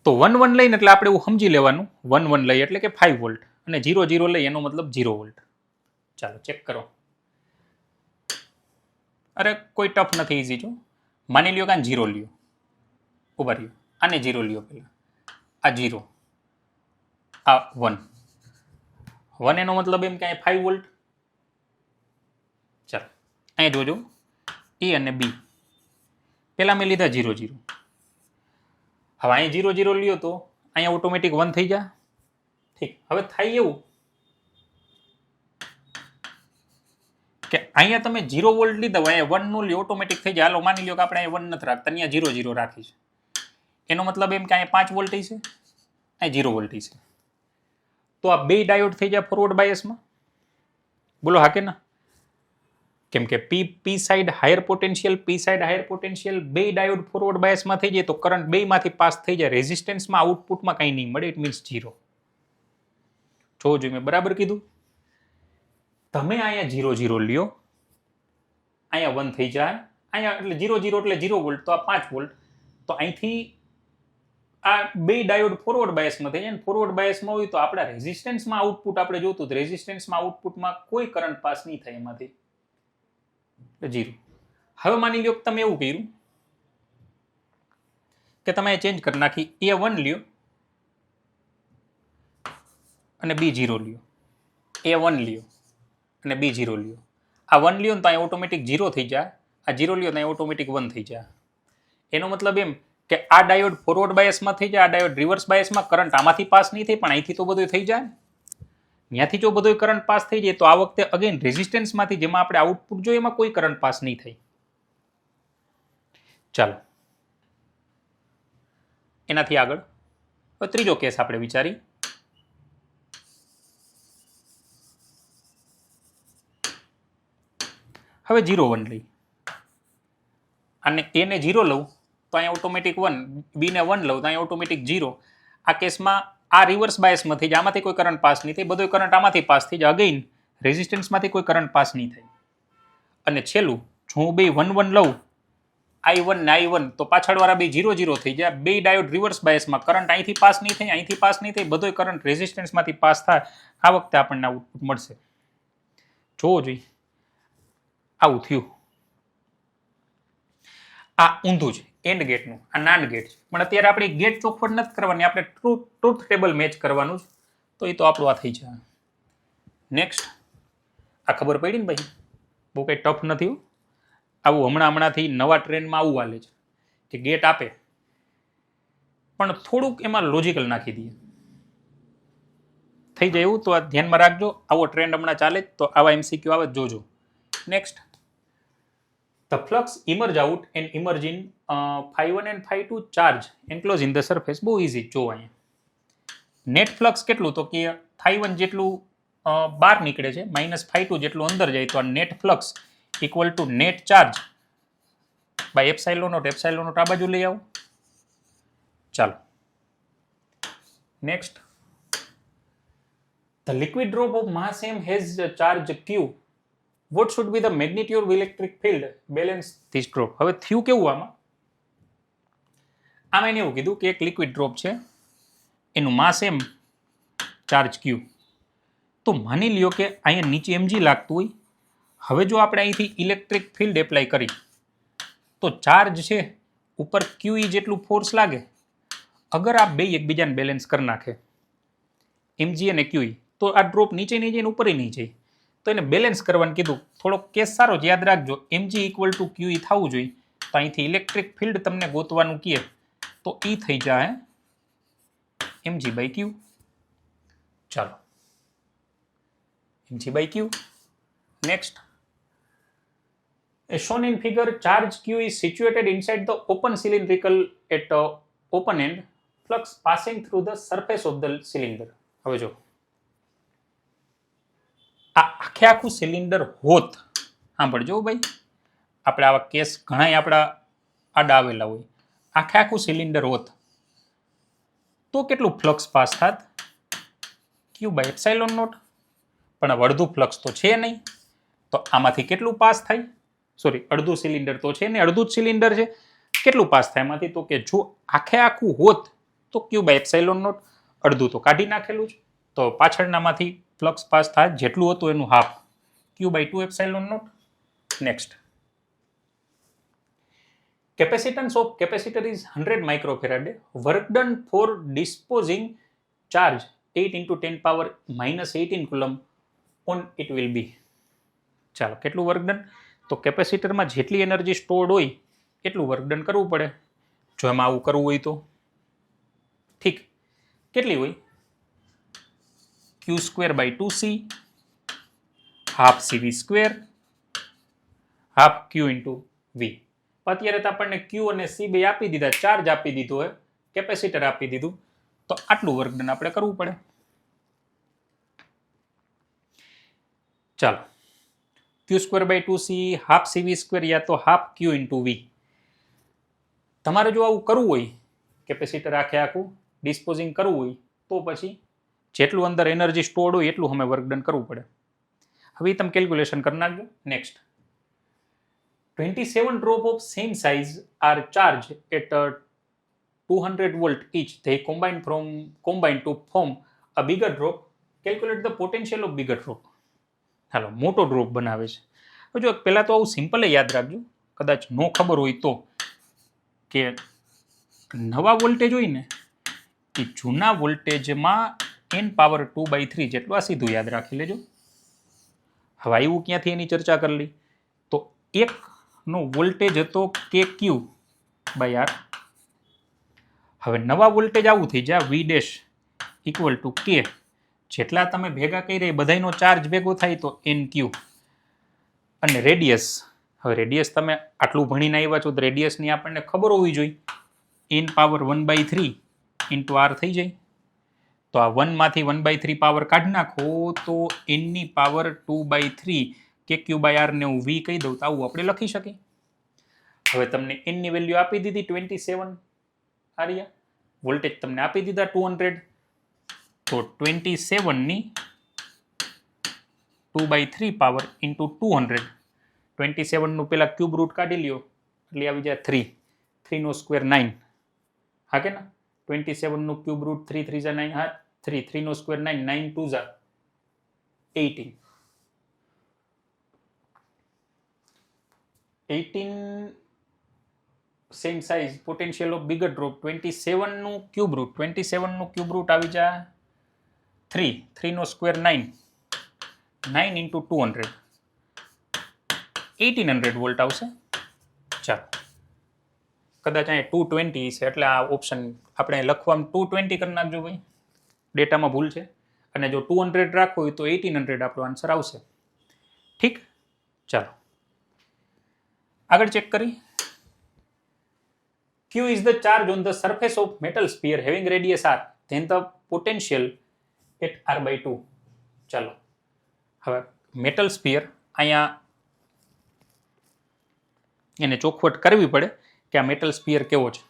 તો 1 1 લઈને એટલે આપણે એવું સમજી લેવાનું, 1 1 લઈએ એટલે કે 5 વોલ્ટ અને 0 0 લઈએ એનો મતલબ 0 વોલ્ટ. ચાલો ચેક કરો. અરે કોઈ ટફ નથી, ઈઝી જો. માની લ્યો કે આ 0 લ્યો, ઉભા રહ્યો, આને 0 લ્યો, પહેલા આ 0, આ 1 1 એનો મતલબ એમ કે અહીંયા 5 વોલ્ટ. ચાલો અહીંયા જોજો, એ અને બી પેલા મેં લીધા 0 0, હવે અહીંયા 0 0 લ્યો તો અહીંયા ઓટોમેટિક 1 થઈ જાય. ઠીક, હવે થાય એવું કે અહીંયા તમે 0 વોલ્ટ લીધા હોય, અહીંયા 1 નું લ્યો, ઓટોમેટિક થઈ જાય. હાલો માની લ્યો કે આપણે અહીંયા 1 નથી રાખતા, અહીંયા 0 0 રાખી છે, એનો મતલબ એમ કે અહીંયા 5 વોલ્ટ છે, અહીંયા 0 વોલ્ટ છે. તો આ બે ડાયોડ થઈ જાય ફોરવર્ડ બાયસમાં. બોલો હા કે ના? કેમ કે પી સાઇડ હાયર પોટેન્શિયલ, પી સાઇડ હાયર પોટેન્શિયલ, બે ડાયોડ ફોરવર્ડ બાયસમાં થઈ જાય તો કરંટ બેમાંથી પાસ થઈ જાય. રેઝિસ્ટન્સમાં આઉટપુટમાં કંઈ નહીં મળે, ઇટ મીન્સ 0. જોજો મેં બરાબર કીધું. તમે અહીંયા 0 0 લ્યો, અહીંયા 1 થઈ જાય, અહીંયા એટલે 0 0 એટલે 0 વોલ્ટ, તો આ 5 વોલ્ટ. તો અહીંથી આ બે ડાયોડ ફોરવર્ડ બાયસમાં થઈ જાય ને ફોરવર્ડ બાયસમાં હોય તો આપણા રેઝિસ્ટન્સમાં આઉટપુટ આપણે જોતું, તો રેઝિસ્ટન્સમાં આઉટપુટમાં કોઈ કરંટ પાસ નહીં થાય એમાંથી, 0. હવે માની લ્યો કે તમે એવું કર્યું કે તમે ચેન્જ કરી નાખી, એ 1 લ્યો અને બી 0 લ્યો, એ 1 લ્યો અને બી 0 લ્યો. આ 1 લ્યો ને તો અહીંયા ઓટોમેટિક 0 થઈ જાય, આ 0 લ્યો તો અહીંયા ઓટોમેટિક 1 થઈ જાય. એનો મતલબ એમ કે આ ડાયોડ ફોરવર્ડ બાયસમાં થઈ જાય, આ ડાયોડ રિવર્સ બાયસમાં, કરંટ આમાંથી પાસ નહીં થાય પણ અહીંથી તો બધું થઈ જાય. ત્યાંથી જો બધો કરંટ પાસ થઈ જાય તો આ વખતે અગેન રેઝિસ્ટન્સમાંથી જેમાં આપણે આઉટપુટ જોઈએ એમાં કોઈ કરંટ પાસ નહીં થાય. ચાલો એનાથી આગળ ત્રીજો કેસ આપણે વિચારી. હવે 0 1 લઈ અને એ ને 0 લઉં તો અહીંયા ઓટોમેટિક 1, બી ને 1 લઉં તો અહીંયા ઓટોમેટિક 0. આ કેસમાં આ રિવર્સ બાયસમાં થઈ જાય, આમાંથી કોઈ કરંટ પાસ નહીં થાય, બધો કરંટ આમાંથી પાસ થઈ જાય. અગેઇન રેઝિસ્ટન્સમાંથી કોઈ કરંટ પાસ નહીં થાય. અને છેલ્લું જો હું બે 1 1 લઉં, I1 ને I1, તો પાછળવાળા બે 0 0 થઈ જાય. બે ડાયોડ રિવર્સ બાયસમાં, કરંટ અહીંથી પાસ નહીં થાય, અહીંથી પાસ નહીં થાય, બધો કરંટ રેઝિસ્ટન્સમાંથી પાસ થાય. આ વખતે આપણને આઉટપુટ મળશે. જોવો જોઈએ આવું થયું. આ ઊંધું છે એન્ડ ગેટનું, આ નાન ગેટ છે, પણ અત્યારે આપણે ગેટ ચોખવટ નથી કરવાની, આપણે ટ્રુથ ટેબલ મેચ કરવાનું છે. તો એ તો આપણું આ થઈ જાય. નેક્સ્ટ, આ ખબર પડી ને ભાઈ, બહુ કંઈ ટફ નથી. આવું હમણાંથી નવા ટ્રેન્ડમાં આવું હાલે છે કે ગેટ આપે પણ થોડુંક એમાં લોજિકલ નાખી દઈએ, થઈ જાય એવું. તો આ ધ્યાનમાં રાખજો, આવો ટ્રેન્ડ હમણાં ચાલે તો આવા MCQ આવે જોજો. Next, the flux emerge out and emerge in phi1 and phi2 charge enclosed in the surface. બહુ ઇઝી. જો અહીંયા નેટ ફ્લક્સ કેટલું, તો કે phi1 જેટલું બહાર નીકળે છે, -phi2 જેટલું અંદર જાય, તો આ net flux equal to net charge by epsilon naught. Epsilon naught આ બાજુ લઈ આવો. ચાલો next, the liquid drop of mass m has a charge q. What should be the magnitude of electric field balance this drop? હવે થયું કેવું આમાં એને એવું કીધું કે એક લિક્વિડ ડ્રોપ છે, એનું માસ m, ચાર્જ q. તો માની લ્યો કે અહીંયા નીચે mg લાગતું હોય. હવે જો આપણે અહીંથી ઇલેક્ટ્રિક ફિલ્ડ એપ્લાય કરી તો ચાર્જ છે ઉપર QE જેટલું ફોર્સ લાગે. અગર આ બે એકબીજાને બેલેન્સ કરી નાખે, mg અને QE, તો આ ડ્રોપ નીચે નહીં જાય, ઉપર નહીં જાય. તો એને બેલેન્સ કરવાનું કીધું. થોડો કેસ સારો છે, યાદ રાખજો, mg ઇક્વલ ટુ QE થવું જોઈએ. તો અહીંથી ઇલેક્ટ્રિક ફિલ્ડ તમને ગોતવાનું કહે તો એ થઈ જાય mg બાય q. ચાલો mg by q. Next, As shown in figure, charge Q is situated inside the open cylindrical at open end, flux passing through the surface of the cylinder. હવે જો આ આખે આખું સિલિન્ડર હોત, સાંભળજો ભાઈ, આપણે આવા કેસ ઘણા આપણા આડા આવેલા હોય, આખે આખું સિલિન્ડર હોત તો કેટલું ફ્લક્સ પાસ થાત? ક્યુ બાય એપ્સાઇલોન નોટ. પણ અડધું ફ્લક્સ તો છે નહીં, તો આમાંથી કેટલું પાસ થાય? સોરી, અડધું સિલિન્ડર તો છે ને, અડધું જ સિલિન્ડર છે, કેટલું પાસ થાય એમાંથી? તો કે જો આખે આખું હોત તો ક્યુ બાય એપ્સાઇલોન નોટ, અડધું તો કાઢી નાખેલું જ, તો પાછળનામાંથી ફ્લક્સ પાસ થાય જેટલું હતું એનું half, q by 2 epsilon naught. Next, capacitance of capacitor is 100 microfarad. Work done for disposing charge 8 into 10 power minus 18 coulomb on it will be. ચાલો, કેટલું વર્ક ડન? તો કેપેસિટરમાં જેટલી એનર્જી સ્ટોર્ડ હોય એટલું વર્ક ડન કરવું પડે જો એમાં આવું કરવું હોય તો. ઠીક, કેટલી હોય? Q² by 2C half CV square half Q into V. અત્યારે તો આપણને Q અને C બે આપી દીધા, ચાર્જ આપી દીધો હોય, કેપેસિટર આપી દીધું, તો આટલું વર્ક ડન આપણે કરવું પડે. ચાલો, Q² by 2C half CV square યા તો હાફ Q into V. તમારે જો આવું કરવું હોય, કેપેસિટર આખે આખું ડિસ્પોઝિંગ કરવું હોય, તો પછી જેટલું અંદર એનર્જી સ્ટોર્ડ હોય એટલું અમે વર્ક ડન કરવું પડે. હવે તમે કેલ્ક્યુલેશન કરી નાખજો. Next, 27 drop of same size are charged at 200 volt each. They combine to form a bigger drop. Calculate the potential of bigger drop. હાલો, મોટો ડ્રોપ બનાવે છે. જો પહેલા તો આવું સિમ્પલ યાદ રાખજો, કદાચ નો ખબર હોય તો, કે નવા વોલ્ટેજ હોય ને એ જૂના વોલ્ટેજમાં n પાવર 2/3 જેટલું, આ સીધું યાદ રાખી લેજો. હવે આવ્યું ક્યાંથી એની ચર્ચા કરી લઈ. તો એક નો વોલ્ટેજ હતો KQ બાય R. હવે નવા વોલ્ટેજ આવું થઈ જાય V dash equal to K. જેટલા તમે ભેગા કરી રહી બધાનો ચાર્જ ભેગો થાય તો NQ. અને રેડિયસ, હવે રેડિયસ તમે આટલું ભણીને આવ્યા છો તો રેડિયસની આપણને ખબર હોવી જોઈએ, n પાવર 1/3 ઇન્ટુ R થઈ જાય. તો આ 1 માંથી 1/3 પાવર કાઢી નાખો તો n ની પાવર 2/3 KQ બાય R ને હું V કહી દઉં તો આવું આપણે લખી શકીએ. હવે તમને n ની વેલ્યુ આપી દીધી 27 આર્યા, વોલ્ટેજ તમને આપી દીધા 200, તો 27 ની 2/3 પાવર ઇન્ટુ 200. 27 નું પેલા ક્યુબ રૂટ કાઢી લ્યો એટલે આવી જાય 3, 3 નો સ્ક્વેર 9, હા કે ના? 27 નું ક્યુબ રૂટ 3 3 જા 9, હા 3, 3 નો સ્ક્વેર 9, 9 2 જા 18. 18 same size potential of bigger drop. 27 નું ક્યુબ રૂટ, 27 નું ક્યુબ રૂટ આવી જાય 3, 3 નો સ્ક્વેર 9, 9 ઇન્ટુ 200, 1800 વોલ્ટ આવશે. ચાલો, કદાચ અહીંયા 220 છે એટલે આ ઓપ્શન આપણે લખવામાં 220 કરી નાખજો ભાઈ, ડેટામાં ભૂલ છે. અને જો 200 રાખવું હોય તો 1800 આપણો આન્સર આવશે. ઠીક, ચાલો આગળ ચેક કરી. Q is the charge on the surface of metal sphere having radius r, then the potential at r/2. ચાલો, હવે મેટલ સ્ફિયર અહીંયા એને ચોખવટ કરવી પડે કે આ મેટલ સ્ફિયર કેવો છે,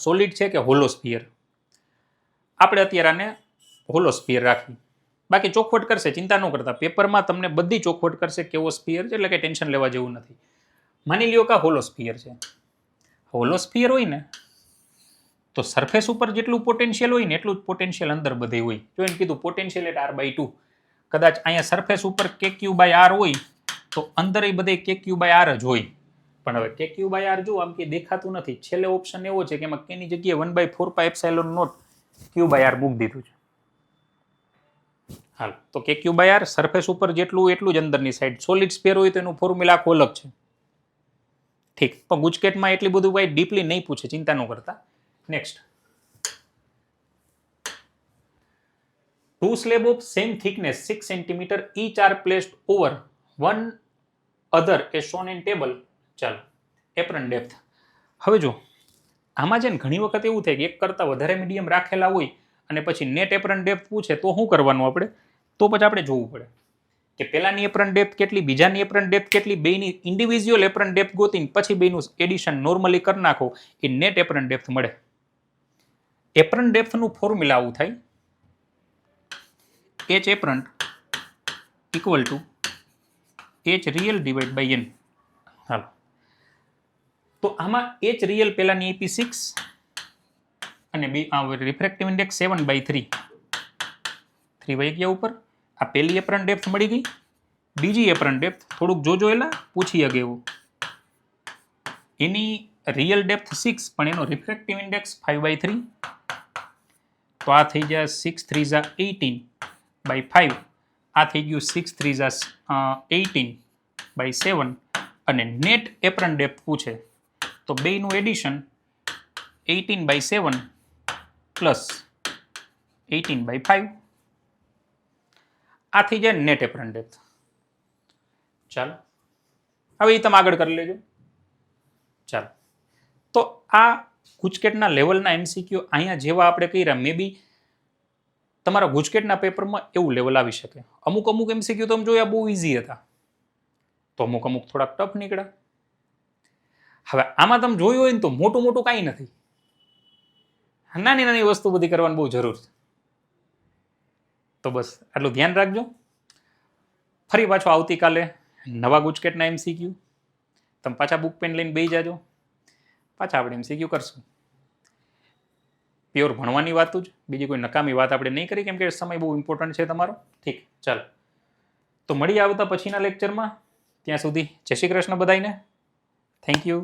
સોલિડ છે કે હોલો સ્ફિયર. આપણે અત્યારે આને હોલો સ્ફિયર રાખી, બાકી ચોખવટ કરશે, ચિંતા ન કરતા, પેપરમાં તમને બધી ચોખવટ કરશે કેવો સ્ફિયર છે, એટલે કે ટેન્શન લેવા જેવું નથી. માની લ્યો કે હોલો સ્ફિયર છે. હોલો સ્ફિયર હોય ને તો સરફેસ ઉપર જેટલું પોટેન્શિયલ હોય ને એટલું જ પોટેન્શિયલ અંદર બધે હોય. જો એને કીધું પોટેન્શિયલ એટ r/2, કદાચ અહીંયા સરફેસ ઉપર KQ બાય R હોય તો અંદર એ બધે KQ બાય R જ હોય. પણ હવે KQ બાય R જો આમ કે દેખાતું નથી, છેલ્લે ઓપ્શન એવો છે કે એમાં K ની જગ્યાએ 1/4πε0 Q બાય R મૂકી દીધું છે. હાલ, તો KQ બાય R સરફેસ ઉપર જેટલું એટલું જ અંદરની સાઈડ. સોલિડ સ્ફિયર હોય તો એનું ફોર્મ્યુલા આખું અલગ છે. ઠીક, પણ ગુજકેટમાં એટલી બધું ભાઈ ડીપલી નહીં પૂછે, ચિંતા ન કરતા. Next, 2 slab of same thickness 6 cm each are placed over one other A shown in table. ચાલો, એપ્રન ડેપ્થ. હવે જો આમાં છે ને ઘણી વખત એવું થાય કે એક કરતાં વધારે મીડિયમ રાખેલા હોય અને પછી નેટ એપ્રન ડેપ્થ પૂછે તો શું કરવાનું આપણે? તો પછી આપણે જોવું પડે કે પહેલાની એપ્રન ડેપ્થ કેટલી, બીજાની એપ્રન ડેપ્થ કેટલી, બેની ઇન્ડિવિજ્યુઅલ એપ્રન ડેપ્થ ગોતીને પછી બેનું એડિશન નોર્મલી કરી નાખો, એ નેટ એપ્રન ડેપ્થ મળે. એપ્રન ડેપ્થનું ફોર્મ્યુલા આવું થાય, H apparent equal to H real divide by N. હાલો, તો આમાં એચ રિયલ પહેલાની આપી 6 અને રિફ્રેક્ટિવ ઇન્ડેક્સ 7/3. 3 વહી ગયા ઉપર. આ પહેલી એપ્રન ડેપ્થ મળી ગઈ. બીજી એપ્રન ડેપ્થ થોડુંક જોજો, એલા પૂછી શકે એવું. એની રિયલ ડેપ્થ 6 પણ એનો રિફ્રેક્ટિવ ઇન્ડેક્સ 5/3. તો આ થઈ જાય 6 3 જા 18/5. આ થઈ ગયું 6 3 જા 18/7. અને નેટ એપ્રન ડેપ્થ પૂછે તો બેનું એડિશન 18/7 પ્લસ 18/5. આ થઈ જાય નેટ એપ્રન ડેપ્થ. ચાલો, હવે એ તમે આગળ કરી લેજો. ચાલો, તો આ ગુજકેટના લેવલના એમસીક્યુ અહીંયા જેવા આપણે કર્યા, મે બી તમારા ગુજકેટના પેપરમાં એવું લેવલ આવી શકે. અમુક અમુક એમસીક્યુ તમે જોયા બહુ ઇઝી હતા, તો અમુક અમુક થોડાક ટફ નીકળ્યા. હવે આમાં તમે જોયું હોય ને તો મોટું મોટું કાંઈ નથી, નાની નાની વસ્તુ બધી કરવાની બહુ જરૂર છે. તો બસ આટલું ધ્યાન રાખજો. ફરી પાછો આવતીકાલે નવા ગુજકેટના એમસીક્યુ. તમે પાછા બુક પેન લઈને બેસી જાજો, પાછા આપણે એમસીક્યુ કરશું. પ્યોર ભણવાની વાતું જ, બીજી કોઈ નકામી વાત આપણે નહીં કરી, કેમ કે સમય બહુ ઇમ્પોર્ટન્ટ છે તમારો. ઠીક, ચાલો તો મળીએ આવતા પછીના લેક્ચરમાં. ત્યાં સુધી જય શ્રી કૃષ્ણ બધાને. Thank you.